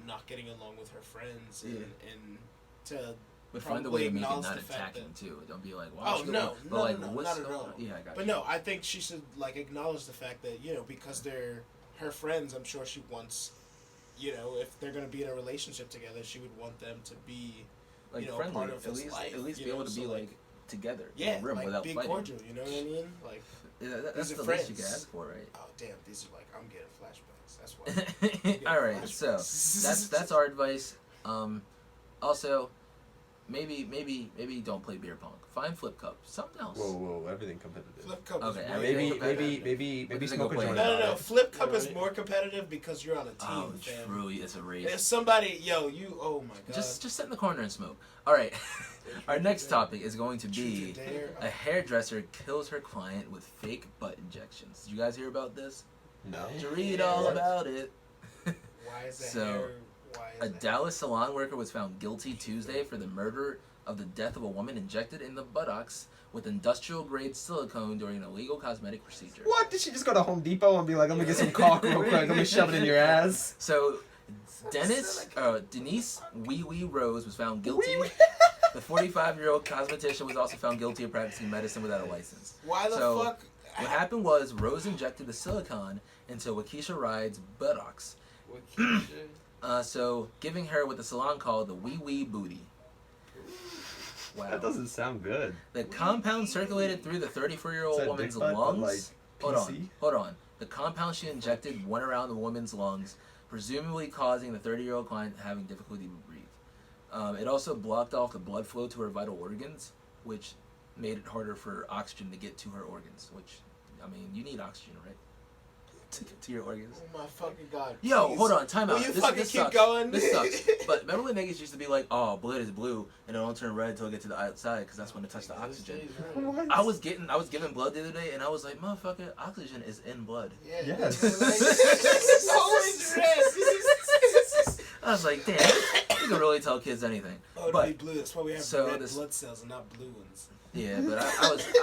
not getting along with her friends, and to.
But find a way to make it
acknowledge
not
the fact
attacking
that-
too. Don't be like,
Oh no,
but
no,
what's
not at
going
all.
on? Yeah, I got
But
you.
no, I think she should acknowledge the fact that because they're her friends. I'm sure she wants, if they're gonna be in a relationship together, she would want them to be,
Like
a
friendly,
part of
at
his
least
life.
at least
you
be
know,
able to
so,
be like together
yeah,
in a room
like
without
be
fighting.
cordial. You know what I mean? Like,
Yeah, that's
these are
the least you can
friends.
ask for, right?
oh damn, these are like I'm getting flashbacks. That's why.
All right, so that's our advice. Also, maybe don't play beer pong. Find flip cup, something else.
Whoa, everything competitive.
Flip cup.
Okay,
is
I
way
mean,
more
Maybe
competitive.
smoke a
No,
joint.
No,
about
no.
it.
Flip cup
Yeah,
is
right.
more competitive because you're on a team.
Oh,
fam.
true. It's a race.
If somebody, oh my god.
Just sit in the corner and smoke. All right. Our next topic is going to
Truth
be
or dare.
a hairdresser kills her client with fake butt injections. Did you guys hear about this?
No.
Did you read all
What?
about it?
Why is that
So,
hair? Why is
A
that?
Dallas salon worker was found guilty Tuesday for the murder of the death of a woman injected in the buttocks with industrial-grade silicone during an illegal cosmetic procedure.
What? Did she just go to Home Depot and be like, let me get some caulk real quick, let me shove it in your ass?
So, Denise Wee Wee Rose was found guilty. The 45-year-old cosmetician was also found guilty of practicing medicine without a license.
Why the
So,
fuck?
What happened was Rose injected the silicone into Waukesha Ride's buttocks, so giving her what the salon called the Wee Wee Booty. Wow.
That doesn't sound good.
The compound circulated through the 34-year-old
Is that
woman's
dick butt, but,
lungs.
like,
Hold on. The compound she injected went around the woman's lungs, presumably causing the 30-year-old client having difficulty to breathe. It also blocked off the blood flow to her vital organs, which made it harder for oxygen to get to her organs. Which, I mean, you need oxygen, right? To get to your organs.
Oh my fucking god.
Yo,
please.
hold on, time out.
Will you
This
fucking keep
sucks.
going?
This sucks. But remember when niggas used to be like, "Oh, blood is blue," and it don't turn red until it gets to the outside, because that's when it touched the oxygen.
What?
I was giving blood the other day, and I was like, "Motherfucker, oxygen is in blood."
Yeah.
Yes.
It's always red.
I was like, "Damn, you can really tell kids anything."
Oh,
But-
no, blue. That's why we have
so
red
this-
blood cells and not blue ones.
Yeah, but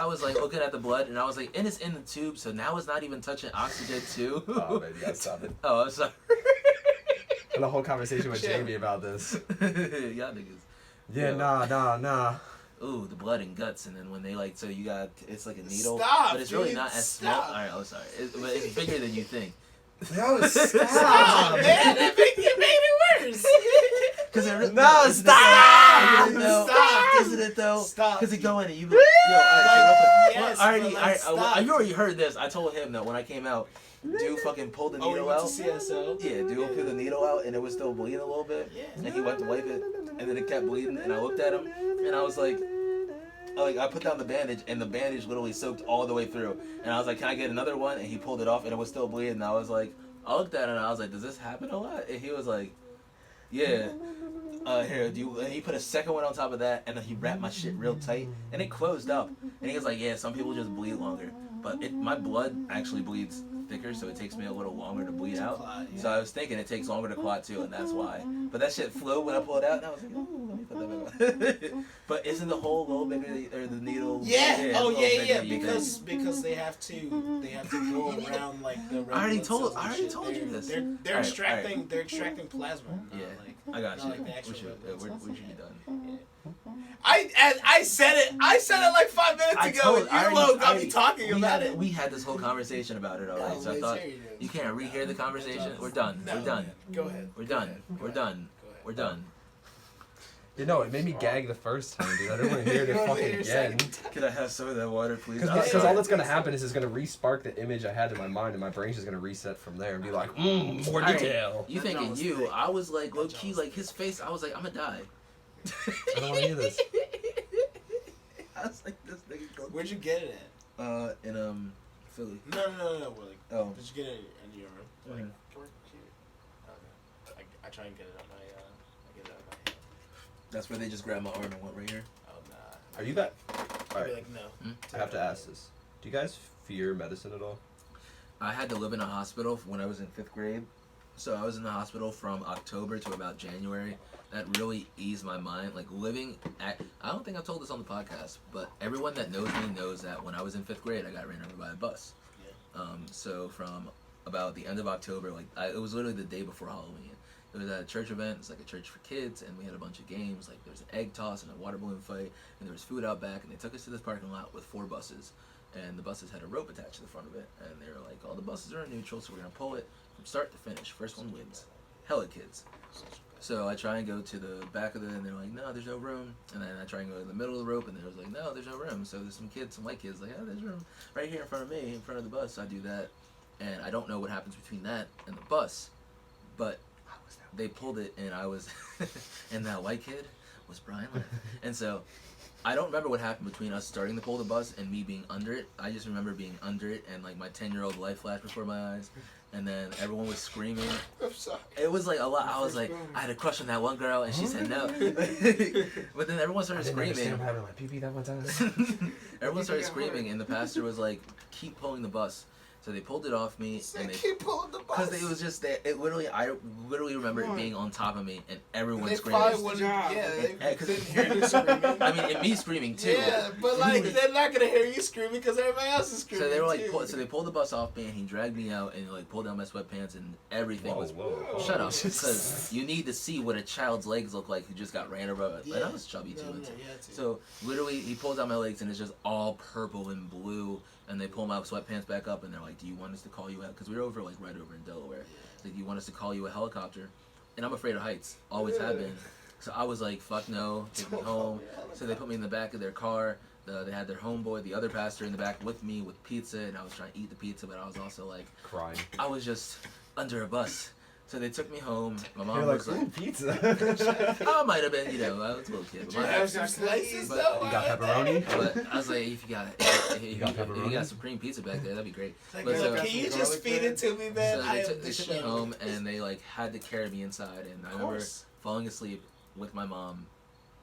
I was like looking at the blood, and I was like, and it's in the tube, so now it's not even touching oxygen too.
Oh, man, you gotta stop it.
Oh, I'm sorry.
I had a whole conversation with Jamie about this.
Y'all niggas.
Yeah, nah.
Ooh, the blood and guts, and then when they like, so you got, it's like a needle,
Stop,
but it's really
dude,
not as
stop.
small. Alright, I'm sorry, but it's bigger than you think.
Yo,
Stop, man. You made it worse.
Cause it
No,
isn't
stop!
It though?
Stop.
Isn't it though?
Stop.
Cause it go in and you be like, yo, alright,
Yes,
so real quick.
but,
Well,
like, stop.
you already heard this. I told him that when I came out, dude fucking pulled the
Oh, you
needle
went
out.
to CSO?
Yeah, dude pulled the needle out and it was still bleeding a little bit.
Yeah.
And he went to wipe it, and then it kept bleeding. And I looked at him, and I was like, I put down the bandage, and the bandage literally soaked all the way through. And I was like, can I get another one? And he pulled it off, and it was still bleeding. And I was like, I looked at it, and I was like, does this happen a lot? And he was like, yeah. Here, and he put a second one on top of that, and then he wrapped my shit real tight, and it closed up. And he was like, yeah, some people just bleed longer. But my blood actually bleeds thicker, so it takes me a little longer to bleed out.
Clot, yeah.
So I was thinking it takes longer to clot too, and that's why. But that shit flew when I pulled it out, and I was like, oh, let me put that back on. But isn't the hole a little bigger, or the needle?
Yeah.
it's a
Oh
little
yeah,
bigger
yeah.
than you think.
Because they have to go around like the. red
I already
blood
told-
cells
I
and
already
shit.
told you this.
They're
Alright,
extracting. They're extracting plasma. not
Yeah,
like,
I got
not
you.
like the actual red blood cells.
We should be done.
I said it. I said it like 5 minutes ago. And you little got me talking about it.
We had this whole conversation about it already, so I thought you can't rehear the conversation. We're done.
No,
We're done.
man. Go ahead.
We're done.
Go
We're
ahead.
done.
Go ahead.
We're done.
You know, it made me gag the first time, dude. I didn't want to hear it
You wanna
fucking
hear it
again.
second?
Can I have some of that water, please?
Because all that's going to happen is it's going to re-spark the image I had in my mind, and my brain's just going to reset from there and be like, more
Alright.
detail.
You
That
thinking
was
you?
thick.
I was like low
That
key,
was
like his face. I was like, I'm gonna die.
I don't want to hear this.
I was like, this nigga go.
Where'd you get it at?
In Philly.
No. We're like,
Oh.
did you get it in your room? Like,
Mhm.
George, okay. I try and get it on my. I get it on my hand.
That's where they just grabbed my arm and went right here.
Oh nah.
Are you guys...
I'd be
Alright,
like, no.
I have to ask this. Do you guys fear medicine at all?
I had to live in a hospital when I was in 5th grade, So I was in the hospital from October to about January. That really eased my mind. Like living at, I don't think I've told this on the podcast, but everyone that knows me knows that when I was in 5th grade, I got ran over by a bus. So from about the end of October, it was literally the day before Halloween. It was at a church event. It's like a church for kids, and we had a bunch of games. Like there was an egg toss and a water balloon fight, and there was food out back. And they took us to this parking lot with 4 buses, and the buses had a rope attached to the front of it. And they were like, "All the buses are in neutral, so we're gonna pull it from start to finish. First one wins." Hella kids. So I try and go to the back of it, and they're like, "No, there's no room." And then I try and go to the middle of the rope, and they was like, "No, there's no room." So there's some kids, some white kids, like, "Oh, there's room right here in front of me, in front of the bus." So I do that, and I don't know what happens between that and the bus, but they pulled it, and I was, and that white kid was Brian Lynn. And so I don't remember what happened between us starting to pull the bus and me being under it. I just remember being under it, and like my 10-year-old life flashed before my eyes, and then everyone was screaming.
I'm sorry.
It was like a lot. I was like, I had a crush on that one girl, and she said no. But then everyone started screaming.
Having my pee-pee that one time.
Everyone started screaming, and the pastor was like, "Keep pulling the bus." So they pulled it off me, and they
keep pulling the bus.
because it was just that. It literally, I literally remember it being on top of me, and everyone
They
screaming.
probably wouldn't. Yeah, they couldn't hear you screaming.
I mean, and me screaming too.
Yeah, but like they're not gonna hear you screaming because everybody else is screaming.
So they were like,
too.
so they pulled the bus off me, and he dragged me out, and like pulled down my sweatpants, and everything was.
Whoa.
Shut up, because you need to see what a child's legs look like who just got ran over.
Yeah.
And I was chubby too.
No, you had to.
So literally, he pulls out my legs, and it's just all purple and blue. And they pull my sweatpants back up, and they're like, "Do you want us to call you out?" Because we were over right over in Delaware. It's like, "Do you want us to call you a helicopter?" And I'm afraid of heights, always have been. So I was like, "Fuck no, take me home." So they put me in the back of their car. They had their homeboy, the other pastor, in the back with me with pizza, and I was trying to eat the pizza, but I was also like,
Crying.
I was just under a bus. So they took me home. My mom
You're
was
like,
like,
"Ooh, pizza."
I might have been, I was a little kid.
Did
But
you
my,
have some slices
but
though?
You got pepperoni?
but I was like, if you
got
got
pepperoni?
supreme pizza back there, that'd be great.
Like,
But so-
can you just feed it to me, man?
So
I
they
am
took, they
the
took me
show.
home, and they like had to carry me inside, and I remember
course.
falling asleep with my mom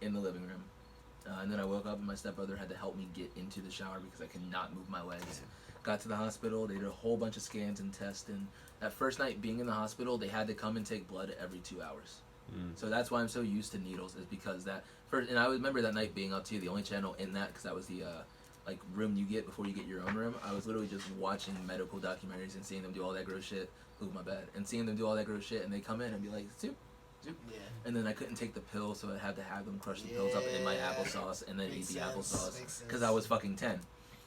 in the living room, and then I woke up, and my stepbrother had to help me get into the shower because I could not move my legs. Got to the hospital, they did a whole bunch of scans and tests, and that first night being in the hospital, they had to come and take blood every 2 hours. So that's why I'm so used to needles, is because that first, and I remember that night being up to the only channel in that, because that was the like room you get before you get your own room. I was literally just watching medical documentaries and seeing them do all that gross shit. Ooh, my bad. And seeing them do all that gross shit, and they come in and be like, "Soup."
Yeah.
And then I couldn't take the pill, so I had to have them crush the pills up in my
Yeah.
applesauce and then
Makes
eat the
sense,
applesauce
makes sense.
because I was fucking 10.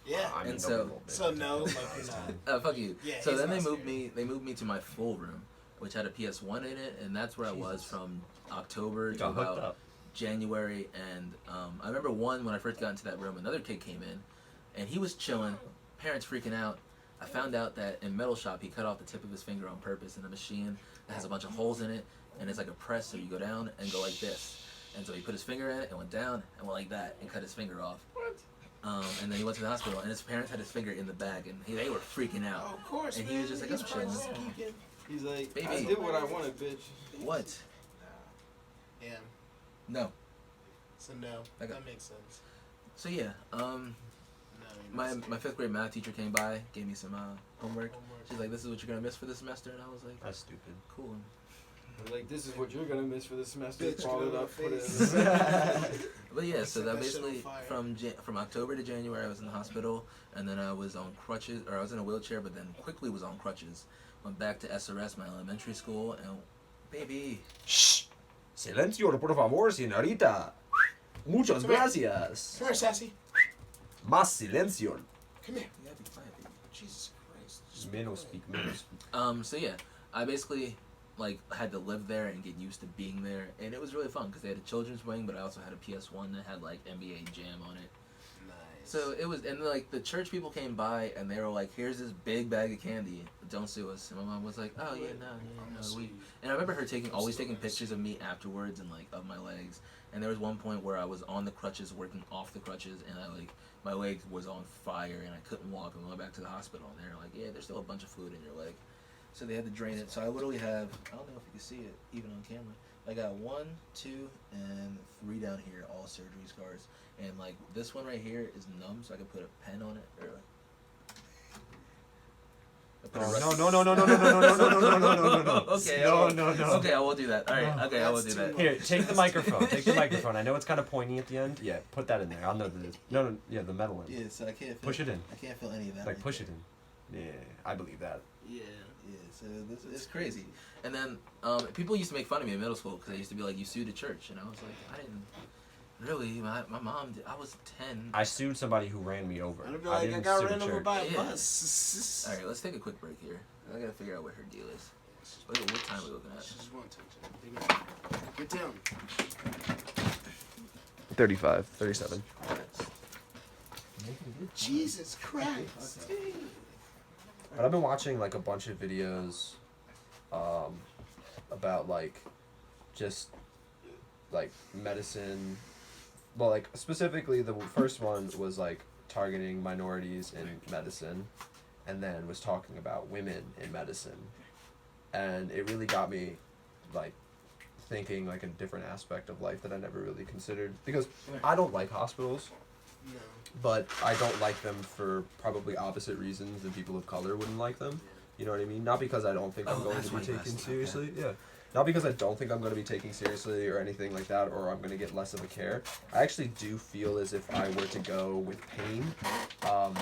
Yeah.
I mean,
And
don't
so-
be a little bitch.
So no, like you're not.
Fuck you.
Yeah,
So
he's
then they
not
moved
scared.
me. They moved me to my full room, which had a PS1 in it, and that's where I was from October
You
to
got hooked
about
up.
January. And I remember when I first got into that room, another kid came in, and he was chilling. Parents freaking out. I found out that in Metal Shop he cut off the tip of his finger on purpose in a machine that has a bunch of holes in it, and it's like a press, so you go down and go like this. And so he put his finger in it and went down and went like that and cut his finger off.
What?
And then he went to the hospital, and his parents had his finger in the bag, and they were freaking out.
Oh, of course,
And
man.
he was just like,
He's
I'm chilling.
probably geeking.
He's like,
Baby.
I did what I wanted, bitch.
What?
Yeah.
No.
So no,
I got-
that makes sense.
So yeah,
No, you're
my
not
my 5th grade math teacher came by, gave me some homework.
Homework.
She's like, "This is what you're gonna miss for this semester," and I was like,
That's stupid.
"Cool."
I'm like, this is what you're gonna miss for the semester.
Bitch,
Followed
get
up
out
for
my
this.
face.
But yeah, so
Set
that
that shit on
basically
fire.
from October to January I was in the hospital, and then I was on crutches, or I was in a wheelchair, but then quickly was on crutches. Went back to SRS, my elementary school, and baby,
Shh. Silencio, por favor, señorita. Muchas
Come here.
gracias.
Come here, Sassy.
Más silencio.
Come here.
you gotta be quiet, baby.
Jesus Christ. Just
Menos
quiet.
speak, menos speak.
So yeah, I basically like had to live there and get used to being there, and it was really fun because they had a children's wing, but I also had a PS1 that had like NBA Jam on it.
Nice.
So it was, and like the church people came by and they were like, "Here's this big bag of candy. Don't sue us." And my mom was like, "Oh yeah, no, we." And I remember her always taking pictures of me afterwards and like of my legs. And there was one point where I was on the crutches, working off the crutches, and my leg was on fire and I couldn't walk. And we went back to the hospital, and they're like, "Yeah, there's still a bunch of fluid in your leg." So they had to drain it. So I literally have, I don't know if you can see it even on camera. I got 1, 2, and 3 down here, all surgery scars. And like this one right here is numb, so I can put a pen on it. Or
No.
Okay.
No.
Okay, I will do that. All right. Okay, I will do that.
Here, take the microphone. Take the microphone. I know it's kind of pointy at the end. Yeah, put that in there. I'll know that it's... No, yeah, the metal one.
Yeah, so I can't feel...
Push it in.
I can't feel any of that.
Like, push it in. Yeah, I believe that.
Yeah.
Yeah, so this
It's
is
crazy. And then people used to make fun of me in middle school because I used to be like, "You sued a church," and I was like, "I didn't really. My mom did. I was 10."
I sued somebody who ran me over.
I'd be like, I
didn't
got
sue a
ran over
church.
by a
Yeah.
bus.
All right, let's take a quick break here. I gotta figure out what her deal is. What time are we looking at?
She just want attention. Get down.
35, 37.
Jesus Christ.
But I've been watching like a bunch of videos about like just like medicine. Well, like specifically the first one was like targeting minorities in medicine, and then was talking about women in medicine. And it really got me like thinking like a different aspect of life that I never really considered, because I don't like hospitals.
No.
But I don't like them for probably opposite reasons than people of color wouldn't like them. You know what I mean? Not because I don't think I'm going
that's
to be
what you
taken
asked.
seriously. Yeah. Not because I don't think I'm going to be taken seriously or anything like that, or I'm going to get less of a care. I actually do feel as if I were to go with pain,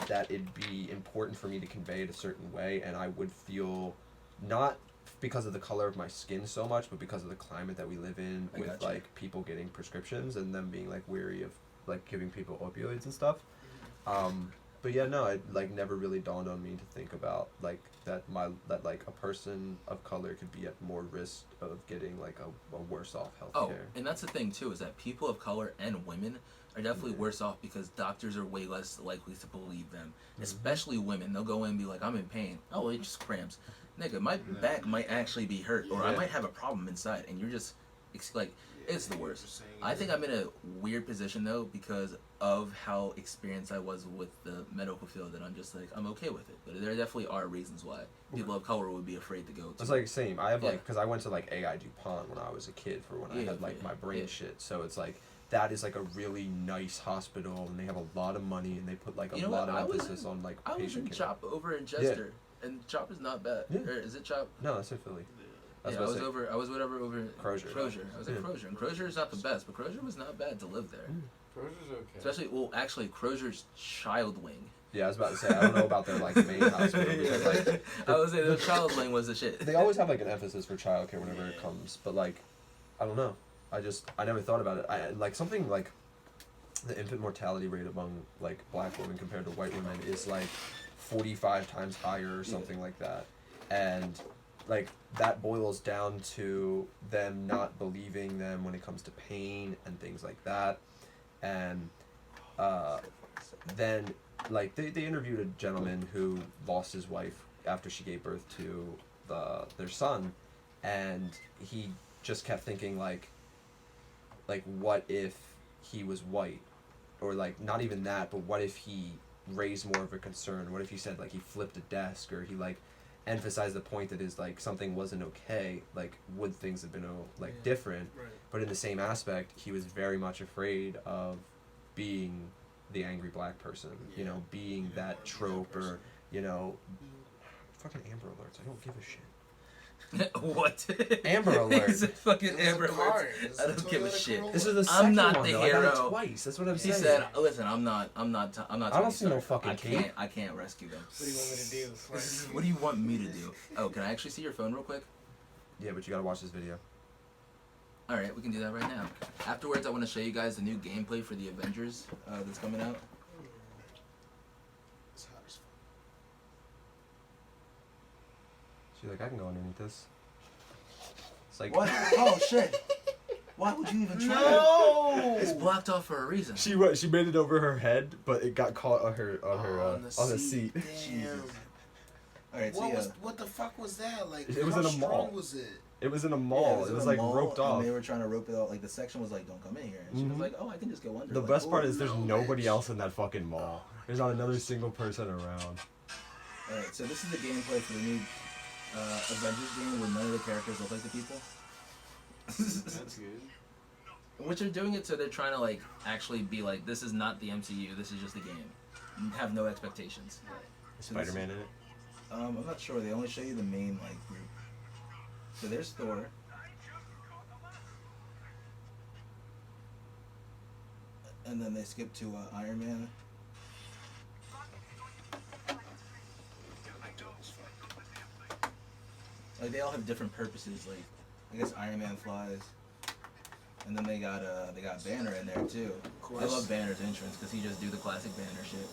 that it'd be important for me to convey it a certain way, and I would feel not because of the color of my skin so much, but because of the climate that we live in,
I
with
gotcha.
like people getting prescriptions and them being like weary of like giving people opioids and stuff. But yeah, no, it like never really dawned on me to think about like that like a person of color could be at more risk of getting like a worse off health
Oh,
care.
and that's the thing too, is that people of color and women are definitely worse off because doctors are way less likely to believe them. Especially women. They'll go in and be like, "I'm in pain." "Oh, it just cramps." Nigga, my back might actually be hurt, or I might have a problem inside, and you're just like, it's the worst. I think I'm in a weird position though because of how experienced I was with the medical field, that I'm just like, I'm okay with it. But there definitely are reasons why people of color would be afraid to go to.
It's like same. I have
Yeah.
like, because I went to like AI DuPont when I was a kid for when I
Yeah,
had like
yeah,
my brain
yeah.
shit. So it's like that is like a really nice hospital, and they have a lot of money, and they put like a
You know
lot
what? I
of
was
emphasis on like
I was in
patient care.
CHOP over in Chester, and CHOP is not bad.
Yeah.
Or is it CHOP?
No, that's in Philly.
Yeah, I was over
Crozier.
I was at Crozier, and Crozier is not the best, but Crozier was not bad to live there.
Crozier's okay.
Especially, well, actually, Crozier's child wing.
Yeah, I was about to say, I don't know about their like main hospital, because like
I was saying the child wing was the shit.
they always have like an emphasis for childcare whenever it comes, but like I don't know. I never thought about it. I like something like the infant mortality rate among like black women compared to white women is like 45 times higher or something like that. And like that boils down to them not believing them when it comes to pain and things like that. And then like they interviewed a gentleman who lost his wife after she gave birth to their son, and he just kept thinking like what if he was white, or like not even that, but what if he raised more of a concern? What if he said like he flipped a desk, or he like emphasized the point that is like something wasn't okay, like would things have been like different?
Right.
But in the same aspect, he was very much afraid of being the angry black person, you know, being that trope, or you know, fucking Amber Alerts, I don't give a shit.
What?
Amber Alert.
He's a fucking
It was
Amber
a car.
Alert.
It was
I
a
don't give a
Toyota
shit.
Corolla.
This is the
I'm
second
not
one,
the
though. I got it
hero.
twice. That's what I'm
He
saying.
said, "Listen, I'm not
I don't
Tony
see no
Stark.
fucking
I can't rescue them."
What do you want me to do?
What do you want me to do? Oh, can I actually see your phone real quick?
Yeah, but you gotta watch this video.
All right, we can do that right now. Afterwards, I want to show you guys the new gameplay for the Avengers that's coming out.
It's hot as fuck.
She's like, I can go underneath this. It's like
What? Oh shit! Why would you even try?
No!
It's blocked off for a reason.
she made it over her head, but it got caught on her on the seat.
Damn.
All right, so
What the fuck was that? Like,
It was
how
in a
strong
mall.
was it?
It was in a mall. It was like roped
and
off.
they were trying to rope it out. Like the section was like, "Don't come in here," and she was like, "Oh, I can just go under."
The
like,
best part
oh,
is there's
no,
nobody
bitch.
else in that fucking mall. There's not another single person around.
All right, so this is the gameplay for the new Avengers game where none of the characters look like the people.
That's good.
Which they're doing it so they're trying to like actually be like, this is not the MCU. This is just a game. You have no expectations.
Is Spider-Man in it?
I'm not sure. They only show you the main like group. So there's Thor. And then they skip to Iron Man. Like they all have different purposes. Like I guess Iron Man flies, and then they got Banner in there too. I love Banner's entrance because he just do the classic Banner shit.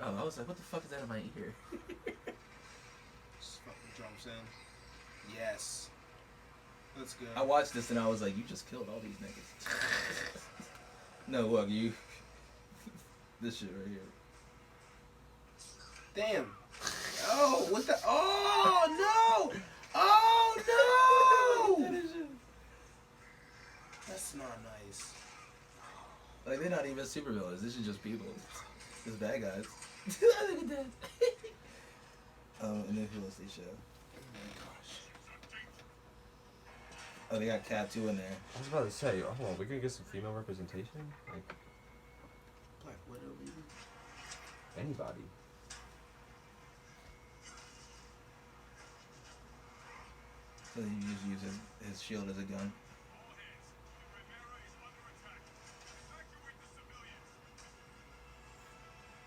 Oh, I was like, what the fuck is that in my ear?
Just fucking jumps in. Yes. Let's go.
I watched this and I was like, you just killed all these niggas. No, look, you. This shit right here.
Damn. Oh, what the? Oh no! Oh no! That's not nice.
Like they're not even supervillains. This is just people. Just bad guys. Look at that. And then who else they show?
Oh my gosh.
Oh, they got Cat 2 in there.
I was about to say, oh, we could get some female representation? Like,
Black Widow, maybe?
anybody.
So he just uses his shield as a gun.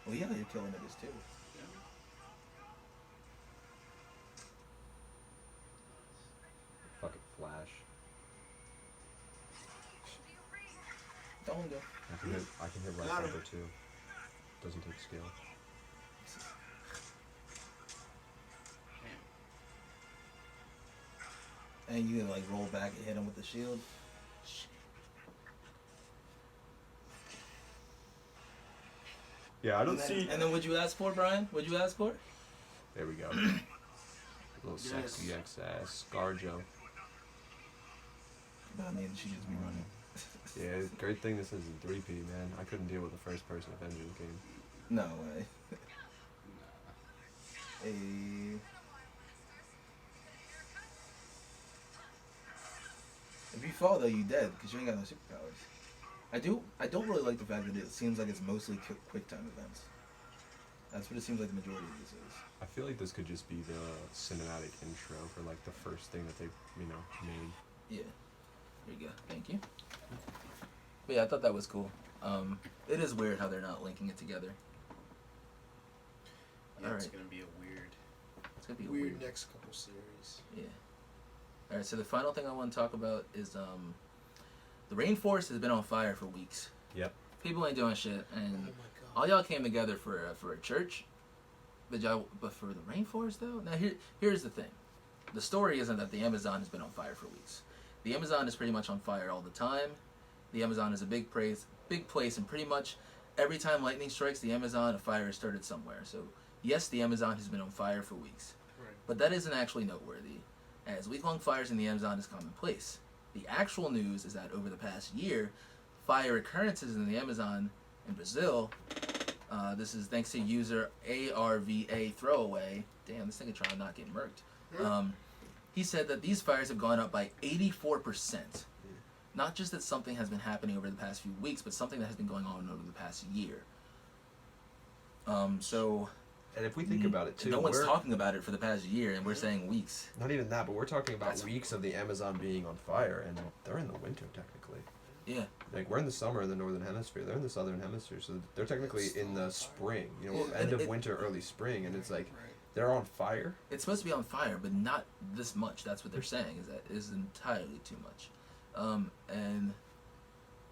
Well, yeah, you're killing niggas too.
Fucking Flash.
Don't go.
I can hit right
Got him.
over too. Doesn't take skill.
And you can like roll back and hit him with the shield.
Yeah, I don't
And then,
see.
and then what'd you ask for, Brian? What'd you ask for?
There we go. Little sexy ass Scarjo.
But I mean, she just be running.
Yeah, great thing this isn't 3P, man. I couldn't deal with a first person Avengers game.
No way. Hey. If you fall though, you dead because you ain't got no superpowers. I don't really like the fact that it seems like it's mostly quick time events. That's what it seems like the majority of this is.
I feel like this could just be the cinematic intro for like the first thing that they, made.
Yeah. There you go. Thank you. But yeah, I thought that was cool. It is weird how they're not linking it together.
Yeah, it's
Alright.
gonna be a weird,
It's gonna be a
weird next couple series.
Yeah. All right. So the final thing I want to talk about is the rainforest has been on fire for weeks.
Yep.
People ain't doing shit,
Oh
and
my god.
all y'all came together for a church. But for the rainforest though, now here's the thing. The story isn't that the Amazon has been on fire for weeks. The Amazon is pretty much on fire all the time. The Amazon is a big place, and pretty much every time lightning strikes the Amazon, a fire is started somewhere. So yes, the Amazon has been on fire for weeks.
Right.
But that isn't actually noteworthy, as week-long fires in the Amazon is commonplace. The actual news is that over the past year, fire occurrences in the Amazon in Brazil, this is thanks to user ARVA Throwaway, damn, this nigga trying to not get murked. He said that these fires have gone up by 84%. Not just that something has been happening over the past few weeks, but something that has been going on over the past year. So
And if we think about it too,
no one's
we're
talking about it for the past year, and we're saying weeks.
not even that, but we're talking about
That's-
weeks of the Amazon being on fire, and they're in the winter technically.
Yeah.
Like we're in the summer in the northern hemisphere, they're in the southern hemisphere, so they're technically in the spring. You know,
Well,
end of
it-
winter, early spring, and it's like
Right.
they're on fire.
It's supposed to be on fire, but not this much. That's what they're saying, is that it is entirely too much. And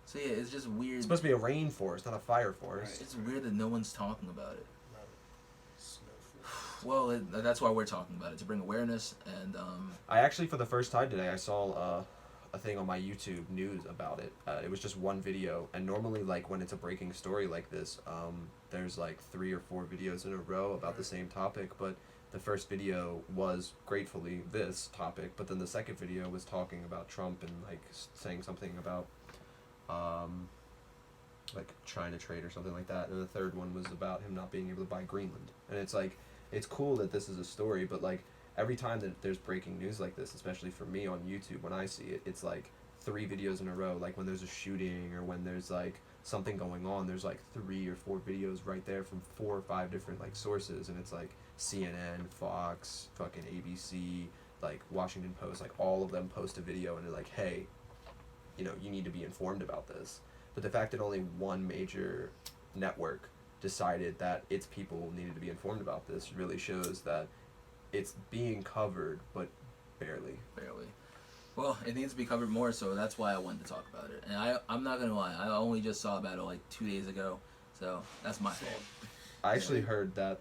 so yeah, it's just weird.
It's supposed to be a rainforest, not a fire forest.
It's weird that no one's talking about it.
Not a snowflake.
Well, that's why we're talking about it, to bring awareness. And
I actually, for the first time today, I saw a thing on my YouTube news about it. It was just one video, and normally, like when it's a breaking story like this, there's like 3 or 4 videos in a row about the same topic. But the first video was gratefully this topic, but then the second video was talking about Trump and like saying something about like China trade or something like that, and the third one was about him not being able to buy Greenland. And it's like, it's cool that this is a story, but like every time that there's breaking news like this, especially for me on YouTube, when I see it, it's like 3 videos in a row, like when there's a shooting or when there's like something going on, there's like 3 or 4 videos right there from 4 or 5 different like sources, and it's like CNN, Fox, fucking ABC, like Washington Post, like all of them post a video and they're like, hey, you know, you need to be informed about this. But the fact that only one major network decided that its people needed to be informed about this really shows that it's being covered, but barely.
Well, it needs to be covered more, so that's why I wanted to talk about it. And I'm not gonna lie, I only just saw about it like 2 days ago, so that's my fault.
I actually heard that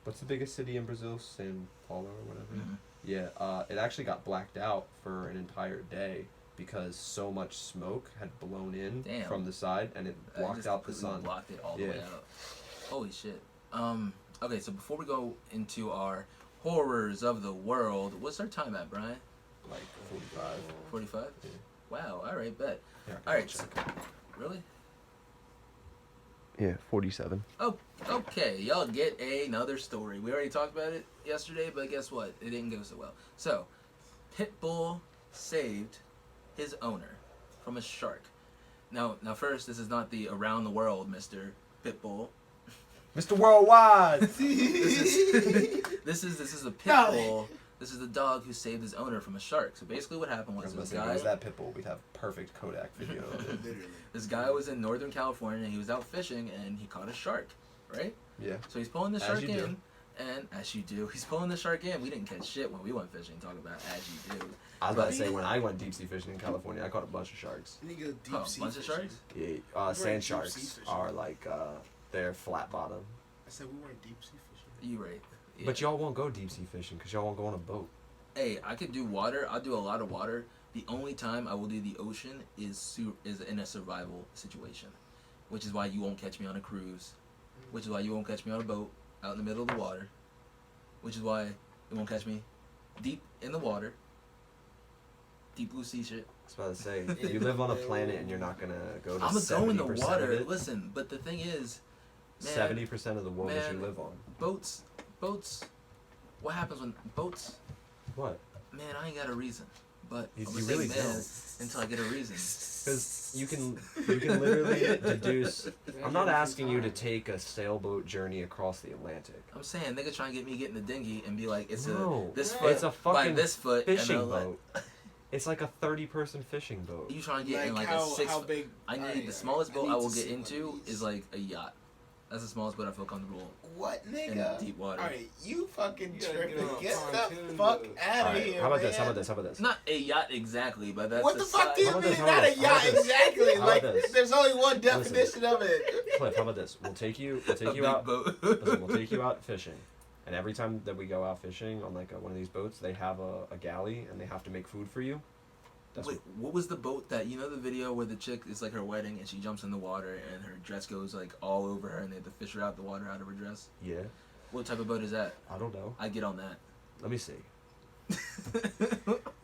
what's the biggest city in Brazil? São Paulo or whatever.
Mm-hmm.
Yeah, it actually got blacked out for an entire day because so much smoke had blown in from the side and it blocked out the sun.
Blocked it all the way out. Holy shit. Okay, so before we go into our horrors of the world, what's our time at, Brian?
Like 45.
45?
Yeah.
Wow, alright, bet.
Yeah,
Alright, so, really?
Yeah, 47.
Oh, okay, y'all get another story. We already talked about it yesterday, but guess what? It didn't go so well. So, Pitbull saved his owner from a shark. Now first, this is not the around the world Mr. Pitbull.
Mr. Worldwide!
This is a Pitbull. This is the dog who saved his owner from a shark. So basically what happened was this guy...
was that Pitbull, we'd have perfect Kodak video of it.
Literally.
This guy was in Northern California, and he was out fishing, and he caught a shark, right?
Yeah.
So he's pulling the
As
shark
you
in,
do.
and as you do, he's pulling the shark in. We didn't catch shit when we went fishing, talk about as you do.
I was about to say, when I went deep sea fishing in California, I caught a bunch of sharks.
You go deep
Oh,
sea
bunch of
fishing.
sharks?
Yeah, sand
deep sea
sharks
fishing.
are like, they're flat bottom.
I said we weren't deep sea fishing.
You right. Yeah.
But y'all won't go deep sea fishing because y'all won't go on a boat.
Hey, I could do water. I'll do a lot of water. The only time I will do the ocean is in a survival situation, which is why you won't catch me on a cruise, which is why you won't catch me on a boat out in the middle of the water, which is why you won't catch me deep in the water, deep blue sea shit.
I was about to say, you live on a planet and you're not gonna go to
I'm gonna go in the
70%
water.
of it.
Listen, but the thing is, man,
70% of the world that you
man,
live on.
boats. What happens when boats?
What?
Man, I ain't got a reason. But
You
I'm gonna
really
say man
don't.
until I get a reason.
Because you can literally deduce. I'm not asking you to take a sailboat journey across the Atlantic.
I'm saying nigga trying to get me get in the dinghy and be like, it's
No,
this
it's
foot
a
by
fucking
this foot
fishing
and
boat. It's like a 30-person fishing boat.
You trying to get in like
how,
a 6
how
foot.
big?
I need
Alright,
the smallest boat
need
I will
to
get
see one
into
of these.
is like a yacht. That's the smallest boat I feel comfortable
What,
in
nigga?
deep water.
Alright, you fucking
You gotta
tripping.
get on a
Get the
pontoon
fuck
boat.
out of
Alright,
here,
how about
man.
this? How about this? How about this?
Not a yacht exactly, but that's
What the fuck do you
How about
mean?
this? How
Not
about
a
this? How
yacht
about this?
exactly.
How about
Like,
this?
there's only one
Listen.
definition of it.
Cliff, how about this? We'll take you
a big
out.
boat.
Listen, we'll take you out fishing, and every time that we go out fishing on like one of these boats, they have a galley and they have to make food for you. That's
Wait, what was the boat that you know the video where the chick is like her wedding and she jumps in the water and her dress goes like all over her and they have to fish her out the water out of her dress?
Yeah,
What type of boat is that?
I don't know.
I get on that.
Let me see.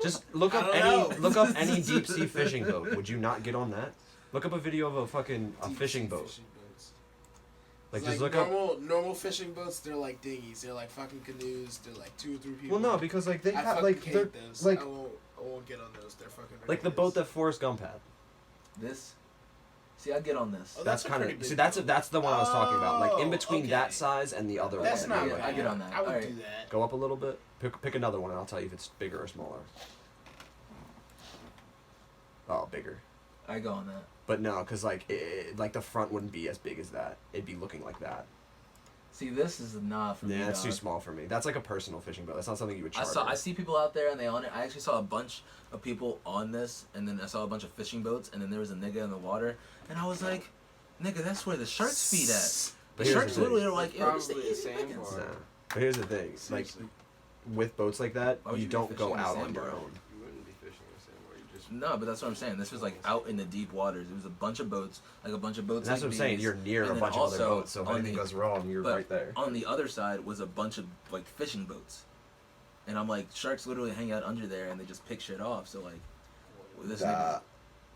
Just look
I
up
don't
any
know.
look up any deep sea fishing boat. Would you not get on that? Look up a video of a fucking
Deep
fishing
sea
boat.
fishing boats.
Like
It's
just look up.
normal fishing boats. They're like dinghies. They're like fucking canoes. They're like 2 or 3 people.
Well, no, because like they
I
have
fucking
like
hate
they're
those.
like
I won't get on those. They're fucking
like the boat that Forrest Gump had.
This? See, I get on this.
Oh,
That's
a
kind
pretty
of
big
see that's
boat.
that's the one I was talking about. Like in
Oh,
between
okay.
that size and the other
That's
one.
not
Yeah,
bad.
I get on that.
I would
Alright.
do that.
Go up a little bit. Pick another one, and I'll tell you if it's bigger or smaller. Oh, bigger.
I go on that.
But no, because like like the front wouldn't be as big as that. It'd be looking like that.
See, this is not for me.
Yeah, that's too
dog.
small for me. That's like a personal fishing boat. That's not something you would
I
charter.
see people out there and they on it. I actually saw a bunch of people on this, and then I saw a bunch of fishing boats, and then there was a nigga in the water, and I was like, nigga, that's where the sharks feed at.
But
The
here's
sharks
the thing.
literally are like, yo, this the
Probably a
easy pickings.
sandbar.
Nah. But here's the thing. Like
Seriously.
with boats like that,
Why would
you
you be
don't
fishing
go
in a
out on
sandbar?
your own.
You wouldn't be fishing in the sandbar. You just
No, but that's what I'm saying. This was like out in the deep waters. It was a bunch of boats, like a bunch of boats.
And that's
like
what I'm saying.
these.
You're near
And
a
then
bunch of other
also
boats, so if
on
anything
the-
goes wrong, you're
but
right there.
On the other side was a bunch of like fishing boats, and I'm like, sharks literally hang out under there and they just pick shit off. So like, with this nigga,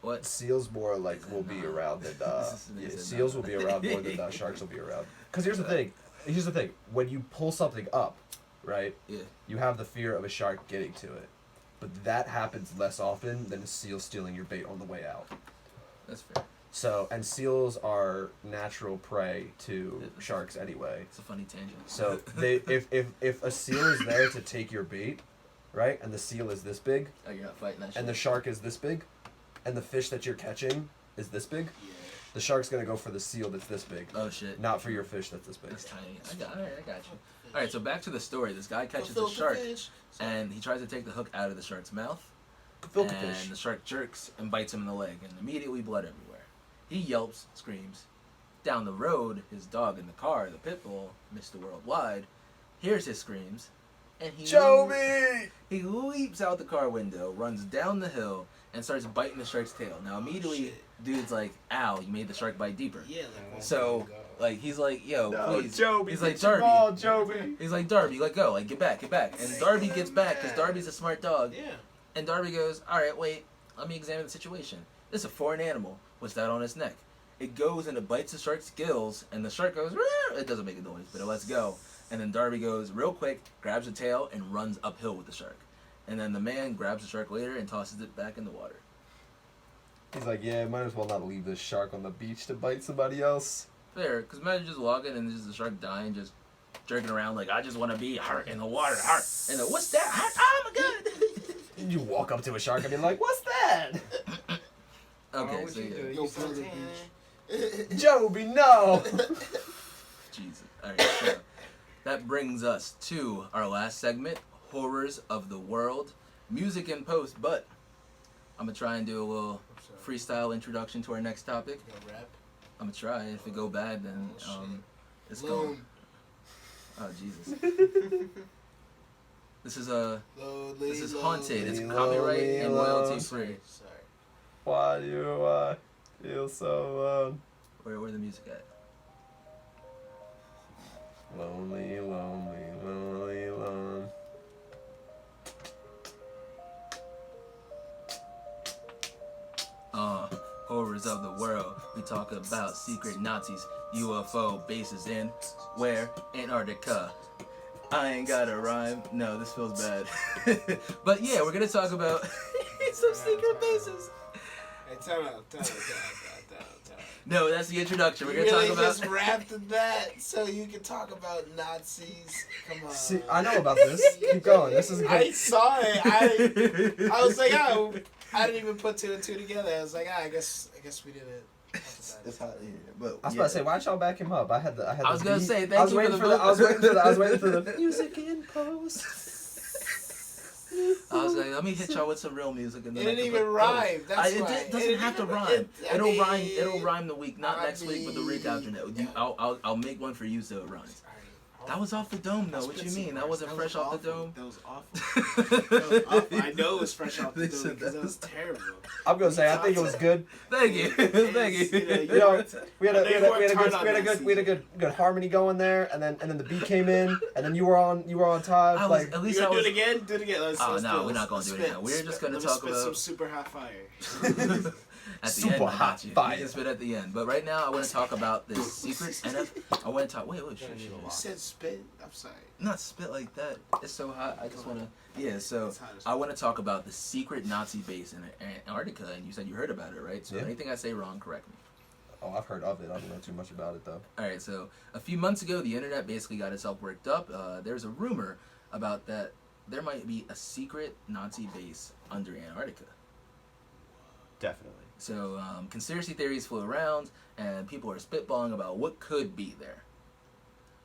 what?
Seals more like
Is
will
it
be
not?
around than
They said
seals
no.
will be around more than sharks will be around. Because here's the thing. Here's the thing. When you pull something up, right?
Yeah.
You have the fear of a shark getting to it, but that happens less often than a seal stealing your bait on the way out.
That's fair.
So, and seals are natural prey to sharks anyway.
It's a funny tangent.
So if a seal is there to take your bait, right, and the seal is this big,
Oh, you're not fighting that shit.
and the shark is this big, and the fish that you're catching is this big, the shark's gonna go for the seal that's this big,
Oh shit.
not for your fish that's this big.
That's tiny. Alright, I got you. Alright, so back to the story. This guy catches the shark, and he tries to take the hook out of the shark's mouth,
Filter
and
fish.
the shark jerks and bites him in the leg, and immediately blood everywhere. He yelps, screams. Down the road, his dog in the car, the Pitbull, Mr. Worldwide, hears his screams, and he leaps out the car window, runs down the hill, and starts biting the shark's tail. Now immediately, dude's like, "Ow, you made the shark bite deeper."
Yeah,
So, like, he's like, "Yo, please."
Joby,
He's like,
get your
"Darby."
ball, Joby.
He's like, "Darby, let go. Like, get back. And Darby gets back because Darby's a smart dog.
yeah.
And Darby goes, "All right, wait. Let me examine the situation. This is a foreign animal. What's that on its neck?" It goes and it bites the shark's gills, and the shark goes, "Rrr." It doesn't make a noise, but it lets go. And then Darby goes real quick, grabs the tail, and runs uphill with the shark. And then the man grabs the shark later and tosses it back in the water.
He's like, yeah, might as well not leave this shark on the beach to bite somebody else.
Fair, because imagine just walking and there's the shark dying, just jerking around like, "I just want to be hurt in the water, hurt." And then, "What's that? Hurt? Oh my god!"
You walk up to a shark and be like, what's that?
Okay, so yeah.
You feel the beach.
Joby, no!
Jesus. Alright, so that brings us to our last segment, Horrors of the World. Music in post, but I'm going to try and do a little freestyle introduction to our next topic.
You gonna rap?
I'm going to try. If it go bad, then it's
Loom.
going. Oh, Jesus. This is Haunted. It's
Lonely,
copyright and royalty
lonely.
free.
Sorry.
Why do I feel so alone?
Where the music at?
Lonely, lonely, lonely, lonely.
Horrors of the world. We talk about secret Nazis, UFO bases in where? Antarctica. I ain't got a rhyme. No, this feels bad. But yeah, we're gonna talk about some secret bases.
Hey, time out.
No, that's the introduction. We're
You
gonna
really
talk about.
just rapped that so you can talk about Nazis. Come on.
See, I know about this. Keep going. This is
I
good.
saw it. I was like, oh, I didn't even put two and two together. I was like, I guess we didn't.
It's hot in here, but
I was about to say, why'd y'all back him up? I had the.
I was
the
gonna
beat.
say,
I
thank
was
you
waiting
for the
I was waiting for the music in post.
I was like, let me hit y'all with some real music, and
It
then I
didn't
can
even
put-
rhyme. That's
it
why.
doesn't have to rhyme. It'll rhyme the week, not
I
next week, but the week after that.
mean,
I'll make one for you so it rhymes. That was off the dome, though. What you mean? That wasn't fresh off the dome.
That was awful. That was awful. I know it was fresh off the
They
dome
said
because
that
that was terrible.
I'm gonna say, I think it was good.
Thank you, thank you.
You know, we had a good harmony going there, and then the beat came in, and then you were on time.
I was,
Like,
at
You
least I
gonna do
was.
it again? Do it again. Let's
No,
do
we're not gonna do it again. We're just gonna
let me
talk
spit
about-
some super hot fire.
At the
Super
end, I
hot
got you.
fire.
You can spit at the end. But right now, I want to talk about this secret I want to talk. Wait, shit.
You said spit. I'm sorry.
Not spit like that. It's so hot. I just want to. Yeah. So
It's hot as
I want to talk about the secret Nazi base in Antarctica, and you said you heard about it, right? So
Yeah.
anything I say wrong, correct me.
oh, I've heard of it. I don't know too much about it though.
All right. So a few months ago, the internet basically got itself worked up. There's a rumor about that there might be a secret Nazi base under Antarctica.
Definitely.
So conspiracy theories flew around, and people are spitballing about what could be there.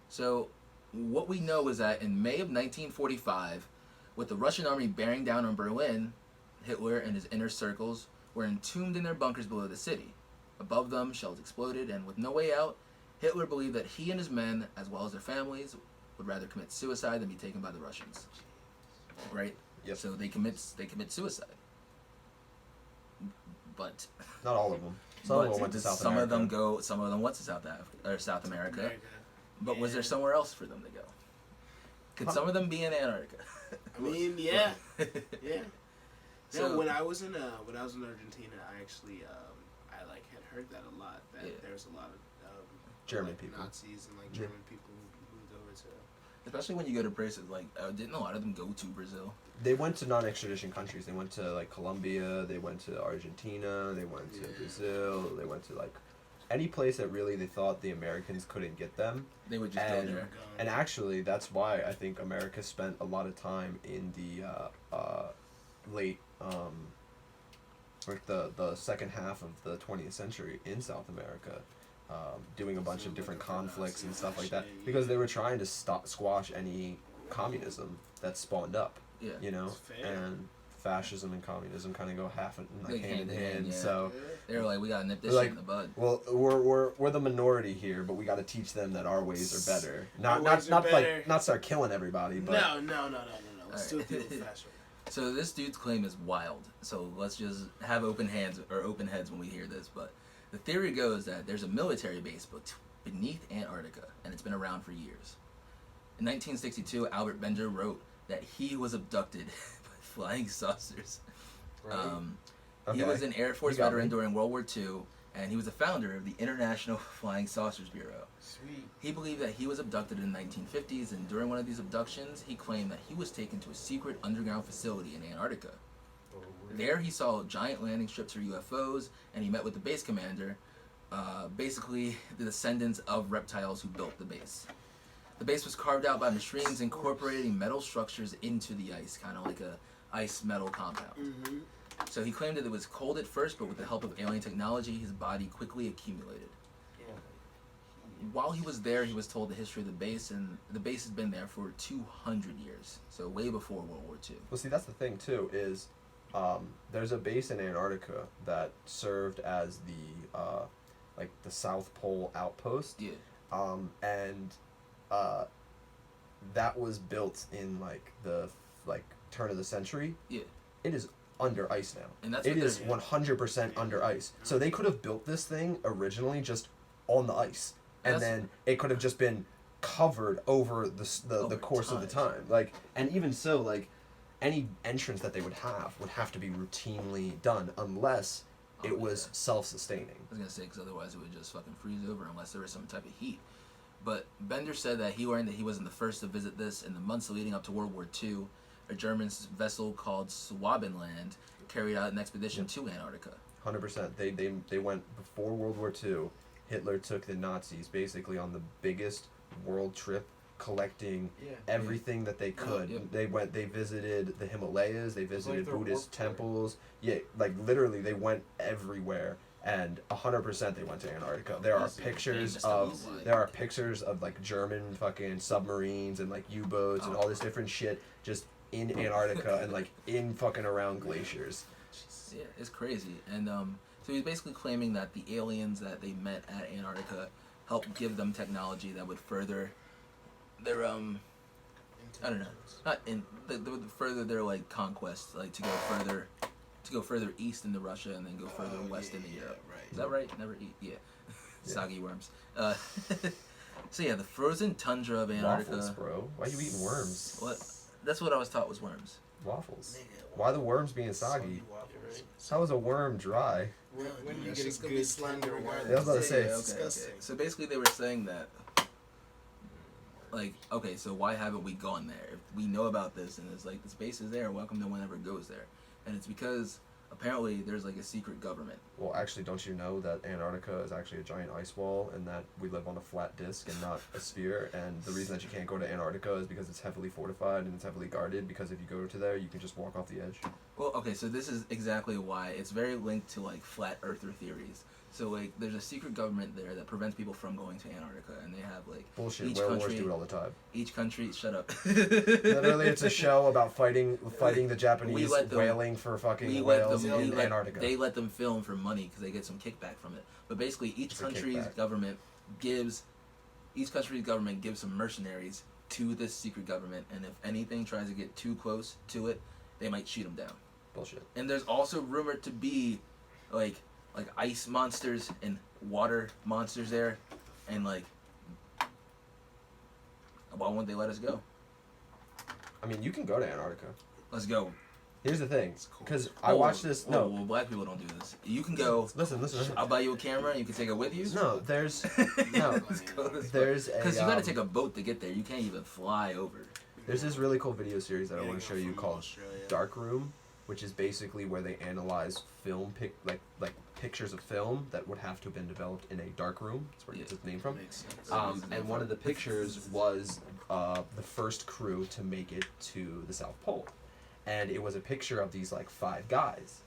So what we know is that in May of 1945, with the Russian army bearing down on Berlin, Hitler and his inner circles were entombed in their bunkers below the city. Above them, shells exploded, and with no way out, Hitler believed that he and his men, as well as their families, would rather commit suicide than be taken by the Russians. Right?
Yep.
So they commit suicide. But
Not all of them. Some of them went to South
some
America.
Some of them went to South America.
America.
But was there somewhere else for them to go? Could some of them be in Antarctica?
I mean, yeah, yeah.
So-
No, when I was in Argentina, I actually I like had heard that a lot. That
Yeah.
there's a lot of
German
like,
people.
Nazis and like
Yeah.
German people who moved over to.
Especially when you go to places like, didn't a lot of them go to Brazil?
They went to non-extradition countries. They went to like Colombia. They went to Argentina. They went to Brazil. They went to like any place that really they thought the Americans couldn't get them.
They would just go
And,
there.
and actually, that's why I think America spent a lot of time in the late, like the second half of the 20th century in South America, doing a bunch of different conflicts and stuff like that, because they were trying to squash any communism that spawned up.
Yeah.
You know,
Fair.
and fascism and communism kind of go
Like
hand in hand.
yeah.
So.
They were like, we gotta nip this
Like,
shit in the bud.
Well, we're the minority here, but we got to teach them that our ways are better.
Our ways are better.
Not start killing everybody, but
No. Let's do it the old-fashioned way.
So this dude's claim is wild. So let's just have open hands or open heads when we hear this. But the theory goes that there's a military base beneath Antarctica, and it's been around for years. In 1962, Albert Bender wrote that he was abducted by flying saucers.
Right.
He
Okay.
was an Air Force
You got
veteran
me.
during World War II, and he was the founder of the International Flying Saucers Bureau.
Sweet.
He believed that he was abducted in the 1950s, and during one of these abductions, he claimed that he was taken to a secret underground facility in Antarctica.
Oh, word.
There, he saw giant landing strips or UFOs, and he met with the base commander, basically the descendants of reptiles who built the base. The base was carved out by machines incorporating metal structures into the ice, kind of like a ice-metal compound.
Mm-hmm.
So he claimed that it was cold at first, but with the help of alien technology, his body quickly accumulated. While he was there, he was told the history of the base, and the base has been there for 200 years, so way before World War II.
Well, see, that's the thing too. Is there's a base in Antarctica that served as the like the South Pole outpost.
Yeah.
And that was built in like the turn of the century.
Yeah.
It is under ice now.
And that's
It
what
is
they're-
100% under ice. So they could have built this thing originally just on the ice, and
That's-
then it could have just been covered over the
Over
course of the time. Like, and even so, like any entrance that they would have to be routinely done unless
Oh,
it was
yeah.
self-sustaining.
I was gonna say, because otherwise it would just fucking freeze over unless there was some type of heat. But Bender said that he learned that he wasn't the first to visit this. In the months leading up to World War II, a German vessel called Swabenland carried out an expedition to Antarctica.
100%. They went before World War II. Hitler took the Nazis basically on the biggest world trip, collecting everything that they could.
Yep.
They visited the Himalayas. They visited
their
Buddhist
warp tour.
temples. Yeah, like literally they went everywhere. And 100% they went to Antarctica. There are
Yes,
pictures
famous
of
stuff.
there are pictures of like German fucking submarines and like U-boats and all this different shit just in Antarctica and like in fucking around glaciers.
Yeah, it's crazy. And so he's basically claiming that the aliens that they met at Antarctica helped give them technology that would further their I don't know, not in that would further their like conquest, like to go further east into Russia and then go further west into Europe.
Right.
Is that right? Never eat. Yeah. Soggy worms. So yeah, the frozen tundra of Antarctica.
Waffles, bro. Why are you eating worms?
What? That's what I was taught was worms.
Waffles.
Nigga,
Why the worms being soggy?
waffles.
How is a worm dry?
When you
That's
get
just
a
gonna be
good
slender
tender
worm.
worm.
Yeah, I was about to say,
okay,
it's
disgusting.
okay. So basically, they were saying that, like, okay, so why haven't we gone there? If we know about this and it's like the space is there, welcome to whenever it goes there. And it's because apparently there's like a secret government.
Well, actually, don't you know that Antarctica is actually a giant ice wall and that we live on a flat disk and not a sphere? And the reason that you can't go to Antarctica is because it's heavily fortified and it's heavily guarded, because if you go to there, you can just walk off the edge.
Well, okay, so this is exactly why it's very linked to like flat earther theories. So like there's a secret government there that prevents people from going to Antarctica, and they have like
Bullshit.
each
Whale wars
country,
do it all the time.
each country, shut up.
Literally, it's a show about fighting the Japanese
let them-
whaling for
we
fucking
let
whales
them,
in Antarctica.
They let them film for money because they get some kickback from it. But basically, each
It's a
country's
kickback.
government gives some mercenaries to this secret government, and if anything tries to get too close to it, they might shoot them down.
Bullshit.
And there's also rumored to be like ice monsters and water monsters there, and like why won't they let us go?
I mean, you can go to Antarctica.
Let's go.
Here's the thing,
It's cool.
because I watched this. No,
well, black people don't do this. You can go.
listen.
I'll buy you a camera and you can take it with you.
No, there's no, there's a
Because you got to take a boat to get there. You can't even fly over.
There's this really cool video series that I
Yeah,
want to
go
show you
from
called
Australia.
Dark Room, which is basically where they analyze film like pictures of film that would have to have been developed in a dark room. That's where it gets its name from.
Makes sense.
And one of the pictures was the first crew to make it to the South Pole, and it was a picture of these like 5 guys,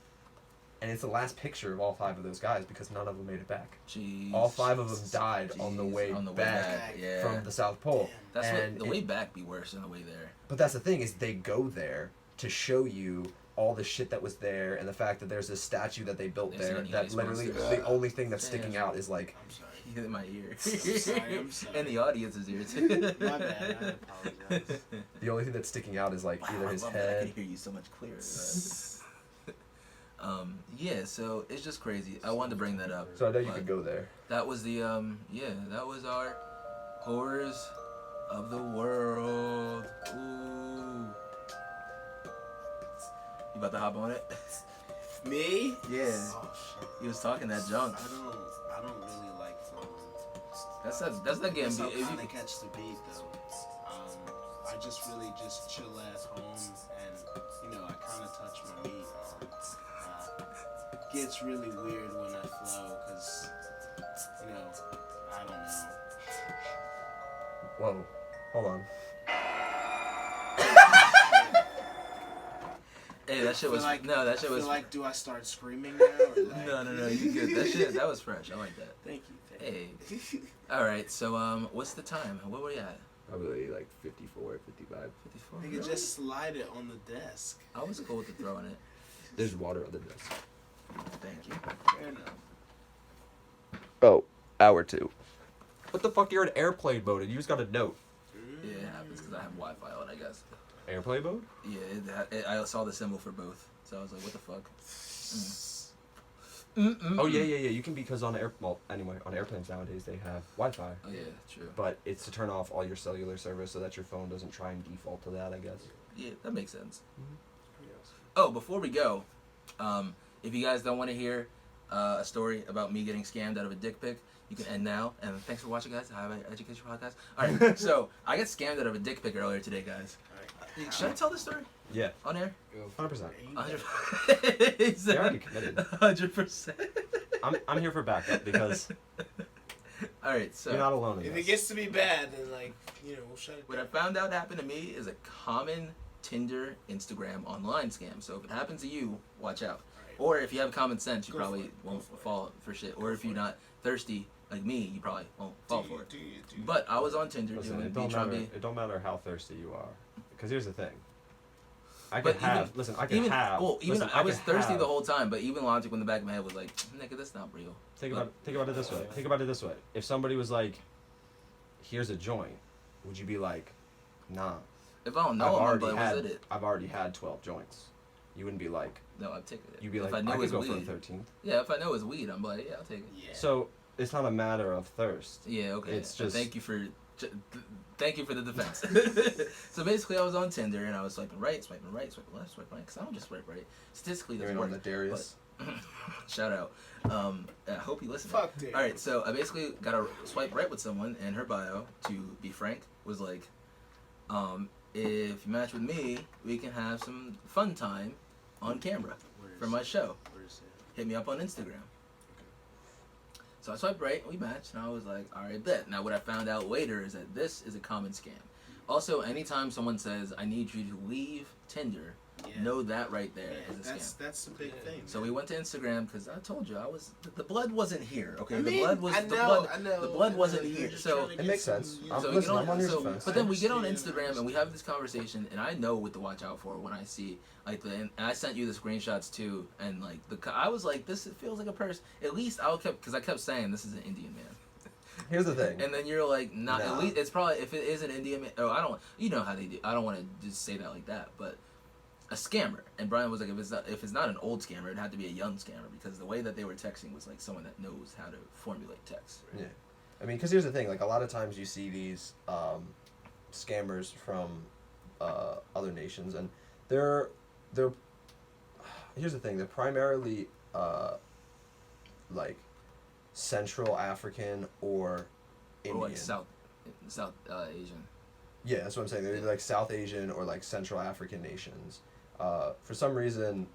and it's the last picture of all 5 of those guys because none of them made it back.
Jeez.
All 5 of them died on the way back
Yeah.
from the South Pole.
That's
and
what the way back be worse than the way there.
But that's the thing is they go there to show you all the shit that was there and the fact that there's this statue that they built
They've
there
seen
that
ice
literally
monsters.
the only thing that's
Damn.
sticking out is like
I'm sorry.
You hit my ear.
I'm sorry.
And the audience's ear too.
My bad. I apologize.
the only thing that's sticking out is like
Wow,
either
I
his
love that. I
head.
can hear you so much clearer. Yeah, so it's just crazy. I wanted to bring that up.
So I know you
but
could go there.
That was the that was our horrors of the world. Ooh. You about to hop on it?
Me?
Yeah.
Oh shit.
He was talking that junk.
I don't really like flowing.
That's that game.
Guess I'll
If you
kinda catch the beat though. I just really just chill at home and I kind of touch my meat. Gets really weird when I flow because I don't know.
Whoa. Hold on.
Hey, that shit was
Feel like-
no. That shit
I
was
feel like, do I start screaming now? Or like,
no. You good? That was fresh. I like that.
Thank you.
Hey. All right. So what's the time? What were you at?
Probably like 54, 55.
54.
You could just slide it on the desk.
I was cool with the throwing it.
There's water on the desk.
Thank you.
Fair enough.
Oh, hour 2. What the fuck? You're in airplane mode and you just got a note.
Yeah, it happens because I have Wi-Fi on, I guess.
Airplane mode?
Yeah, I saw the symbol for both, so I was like, what the fuck?
Oh yeah. You can because on on airplanes nowadays they have Wi-Fi.
Oh yeah, true.
But it's to turn off all your cellular service so that your phone doesn't try and default to that, I guess.
Yeah, that makes sense.
Yes.
Oh, before we go, if you guys don't want to hear a story about me getting scammed out of a dick pic, you can end now. And thanks for watching, guys. I have an education podcast. All right, so I got scammed out of a dick pic earlier today, guys.
Alright.
Should I tell this story
Yeah,
on air?
100%.
100%.
They already committed.
100%.
I'm here for backup because
All right, so
you're not alone in
If
this.
it gets to be bad, then we'll shut it
what I
down.
found out happened to me is a common Tinder, Instagram online scam. So if it happens to you, watch out.
Alright.
Or if you have common sense, you
Go for
probably
it. Go
won't
for it.
fall for shit. Or
Go
if you're
for it.
not thirsty like me, you probably won't fall for it.
Do you?
But I was on Tinder
Listen,
doing
it don't
trying to
matter.
be.
It don't matter how thirsty you are, because here's the thing. I
But
could have. Listen, I could
Even
have.
even
listen,
I was
could
thirsty
have-
the whole time, but even logic in the back of my head was like, "Nigga, that's not real."
Think about it this way. Think about it this way. If somebody was like, "Here's a joint," would you be like, "Nah"?
If I don't know him, but was it?
I've already had 12 joints. You wouldn't be like.
No, I'd take it.
You'd be
if
like,
I
I
know
could
it's
go for
weed.
a 13th.
Yeah, if I know it's weed, I'm like, yeah, I'll take it.
Yeah.
So it's not a matter of thirst.
Yeah, okay.
It's just-
Thank you for the defense. So basically, I was on Tinder and I was swiping right, swiping left, swiping right. Because I don't just swipe right. Statistically, it
You're
doesn't
on
work.
the Darius.
Shout out. I hope you listen.
Fuck Darius.
All right, so I basically got to swipe right with someone, and her bio, to be frank, was like, if you match with me, we can have some fun time on camera for my show.
Where is it?
Hit me up on Instagram. So I swiped right, we matched, and I was like, alright, bet. Now what I found out later is that this is a common scam. Also, anytime someone says, I need you to leave Tinder,
Yeah.
know that right there
Yeah,
is a scam.
that's a big thing.
So we went to Instagram because I told you the blood wasn't here. Okay,
I mean,
the blood was
I know,
the blood wasn't
You're
here.
just
So
trying to
It
get
makes
some,
sense.
you know,
so we
listen,
get
I'm
on,
on your
so,
defense.
but then we get on
Understand,
Instagram and we have this conversation, and I know what to watch out for when I see like and I sent you the screenshots too, and like I was like, this feels like a person. At least I kept because I kept saying this is an Indian man.
Here's the thing.
And then you're like, not
Nah.
at least it's probably if it is an Indian man. Oh, I don't. You know how they do. I don't want to just say that like that, but a scammer. And Brian was like, if it's not an old scammer, it'd have to be a young scammer because the way that they were texting was like someone that knows how to formulate text. Right?
Yeah. I mean, because here's the thing. Like, a lot of times you see these scammers from other nations, and they're here's the thing. They're primarily like Central African or Indian.
Or like South Asian.
Yeah, that's what I'm saying. They're either like South Asian or like Central African nations. For some reason,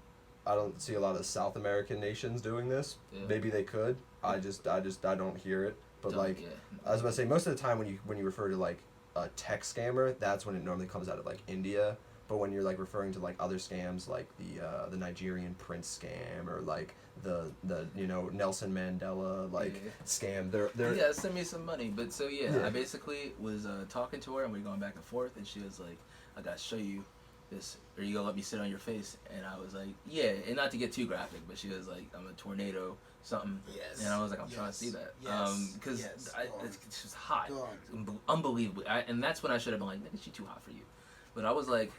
I don't see a lot of South American nations doing this.
Yeah.
Maybe they could. I don't hear it. But
Don't-
like,
yeah.
I was about to say, most of the time when you refer to like a tech scammer, that's when it normally comes out of like India. But when you're like referring to like other scams, like the Nigerian prince scam or like the Nelson Mandela scam, they're
Yeah, send me some money. But so
Yeah.
I basically was talking to her and we were going back and forth, and she was like, "I gotta show you this, or you gonna let me sit on your face?" And I was like, "Yeah," and not to get too graphic, but she was like, "I'm a tornado, something,"
Yes.
and I was like, "I'm trying to see that,"
Yes.
because
Yes.
it's just hot,
Go on.
unbelievable, and that's when I should have been like, "Nigga, she too hot for you," but I was like,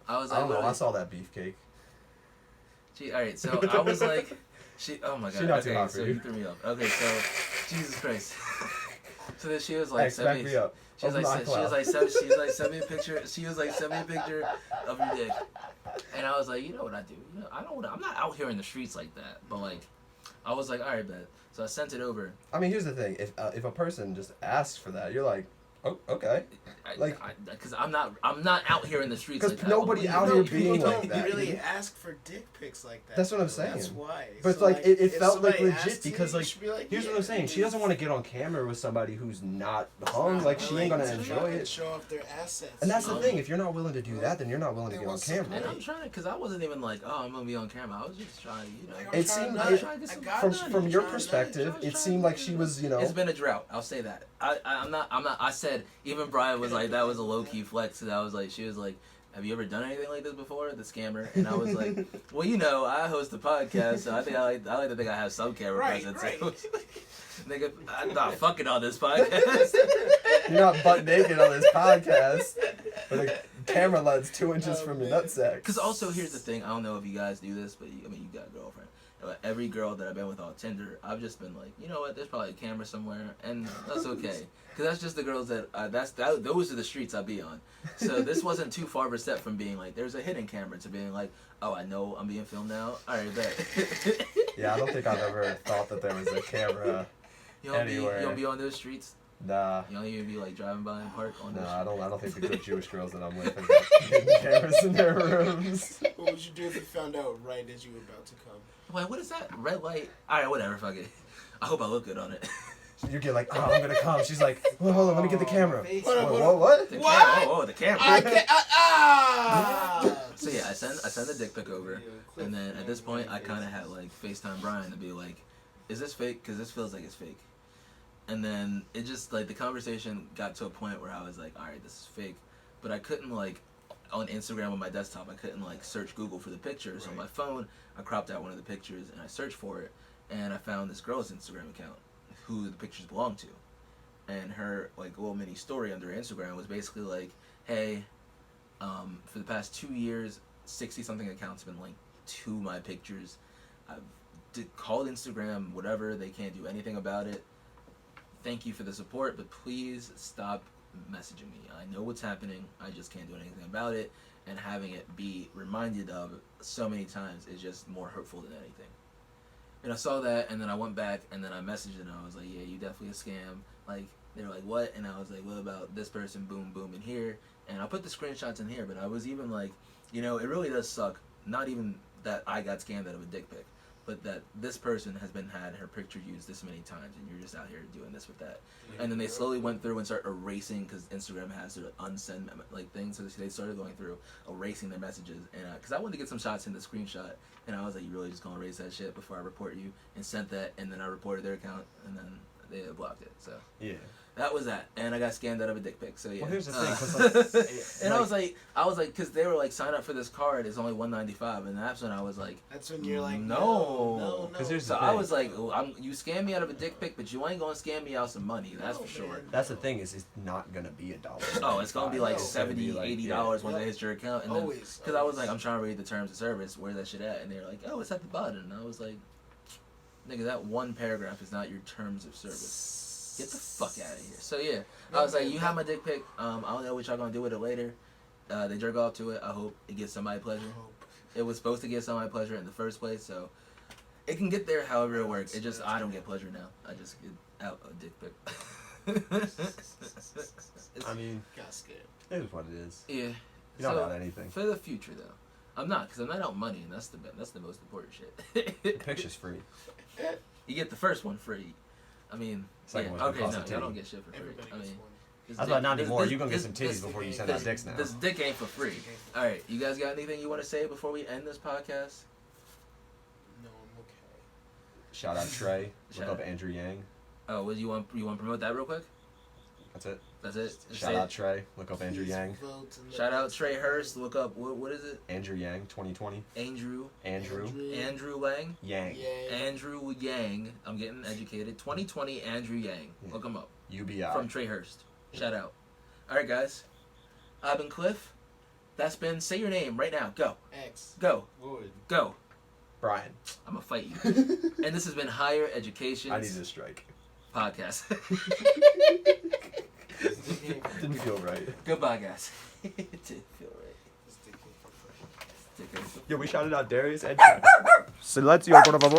I don't know. I saw that beefcake.
All right, so I was like, oh my god,
She not
okay,
too hot for
so
you.
you threw me off. Okay, so Jesus Christ. So then she was like,
Hey, back me up.
She was
Open
like,
my
send me a picture. She was like, send me a picture of your dick. And I was like, you know what I do? You know, I'm not out here in the streets like that. But like, I was like, all right, bet. So I sent it over.
I mean, here's the thing. If a person just asks for that, you're like, oh, okay. Like,
because I'm not out here in the streets.
'Cause
like that.
nobody out
No,
here
people
being
don't
like that.
really ask for dick pics like that.
That's what I'm
though.
saying.
That's why.
But it's
So,
like, it
if
felt like
somebody
legit
asks you,
because
you
like,
should be like,
here's
yeah,
what I'm saying. She doesn't want to get on camera with somebody who's not hung. Like, she ain't gonna enjoy it.
Show off their assets.
And that's the thing. If you're not willing to do that, then you're not willing to get on
what's
camera.
And I'm trying to, because I wasn't even like, oh, I'm gonna be on camera. I was just trying to,
Like,
It seemed
I was trying to get some
from your perspective, it seemed like she was,
It's been a drought. I'll say that. I'm not. I said even Brian was like that was a low key flex. And I was like, she was like, have you ever done anything like this before? The scammer. And I was like, well, I host a podcast, so I think I like to think I have some camera presence.
Right.
Nigga, I'm not fucking on this podcast.
You're not butt naked on this podcast, but the camera lens 2 inches from your nutsack.
Because also, here's the thing. I don't know if you guys do this, but you got a girlfriend. Every girl that I've been with on Tinder, I've just been like, you know what? There's probably a camera somewhere, and that's okay. Because that's just the girls those are the streets I be on. So this wasn't too far of a step from being like, there's a hidden camera to being like, oh, I know I'm being filmed now. All right, bet.
Yeah, I don't think I've ever thought that there was a camera anywhere.
You don't be on those streets.
Nah.
You don't even be like driving by in park on those.
No, I don't think the good Jewish girls that I'm with have got hidden cameras in their rooms.
What would you do if you found out right as you were about to come?
Wait, what is that? Red light? Alright, whatever, fuck it. I hope I look good on it.
You get like, oh, I'm gonna come. She's like, well, hold on, let me get the camera.
What?
The
What?
camera. Oh, the camera.
I can't.
So yeah, I send the dick pic over, and then at this point, I kind of had like FaceTime Brian to be like, is this fake? Because this feels like it's fake. And then it just like the conversation got to a point where I was like, all right, this is fake, but I couldn't like on Instagram on my desktop, I couldn't like search Google for the pictures. On my phone, I cropped out one of the pictures and I searched for it, and I found this girl's Instagram account who the pictures belong to, and her like little mini story under her Instagram was basically like, hey, for the past 2 years, 60 something accounts have been linked to my pictures. I've called Instagram, whatever, they can't do anything about it. Thank you for the support, but please stop messaging me. I know what's happening, I just can't do anything about it, and having it be reminded of so many times is just more hurtful than anything. And I saw that, and then I went back, and then I messaged and I was like, yeah, you definitely a scam. Like, they were like, what? And I was like, what about this person, boom, boom, in here? And I put the screenshots in here, but I was even like, it really does suck, not even that I got scammed out of a dick pic, but that this person has had her picture used this many times, and you're just out here doing this with that. And then they slowly went through and started erasing, because Instagram has to unsend like things, so they started going through erasing their messages. And because I wanted to get some shots in the screenshot, and I was like, you really just gonna erase that shit before I report you? And sent that, and then I reported their account, and then they blocked it. So
Yeah.
that was that, and I got scammed out of a dick pic. So yeah.
Well, here's the thing, 'cause, like,
and I was like, because they were like, sign up for this card. It's only $195, and that's when I was like,
That's when you're like,
no.
no.
'Cause here's
So
the
I
thing.
was like, you scam me out of a dick pic, but you ain't gonna scam me out some money. That's for sure.
That's the thing is, it's not gonna be $1.
Oh, it's gonna be like
It's gonna be
$70,
like,
$80 when
yeah.
they hit your account. And
Always.
Because I was like, I'm trying to read the terms of service. Where's that shit at? And they're like, oh, it's at the bottom. And I was like, nigga, that one paragraph is not your terms of service. Get the fuck out of here. So yeah, I was like, you have my dick pic. I don't know what y'all gonna do with it later. They jerk off to it. I hope it gives somebody pleasure. It was supposed to get some of my pleasure in the first place, so it can get there however it works. It just I don't get pleasure now. I just get out a dick pic.
I mean,
Got scared.
it is what it is.
Yeah.
You're not
So,
out anything.
for the future though, I'm not because I'm not out money, and that's the most important shit.
The picture's free.
You get the first one free. I mean,
Second
yeah,
one's gonna
okay,
cost
no,
a
y'all don't
titty.
get shit for free.
Everybody
I
gets
mean,
one.
this
I
dick-
thought not
this-
anymore.
this-
You're gonna get
this-
some
this-
titties before you send
this-
out dicks now.
This dick ain't for free. All right, you guys got anything you want to say before we end this podcast?
No, I'm okay.
Shout out Trey. Look
Shout
up
out.
Andrew Yang.
Oh, you want to promote that real quick?
That's it.
That's it.
Shout
Say
out
it.
Trey. Look up Andrew
Please
Yang.
vote in the
Shout out
next
Trey
round.
Hurst. Look up what is it?
Andrew Yang 2020.
Andrew
Andrew
Lang.
Yang.
Yay.
Andrew Yang. I'm getting educated. 2020 Andrew Yang.
Yeah.
Look him up.
UBI.
From Trey Hurst. Shout out. All right, guys. I've been Cliff. That's been. Say your name right now. Go.
X.
Go.
Wood.
Go.
Brian.
I'm gonna fight you. And this has been Higher Education
I need a strike.
Podcast.
Didn't feel right.
Goodbye, guys. It didn't feel right.
This dick ain't for free.
Take care.
Yo, we shouted out Darius and Silencio, por favor.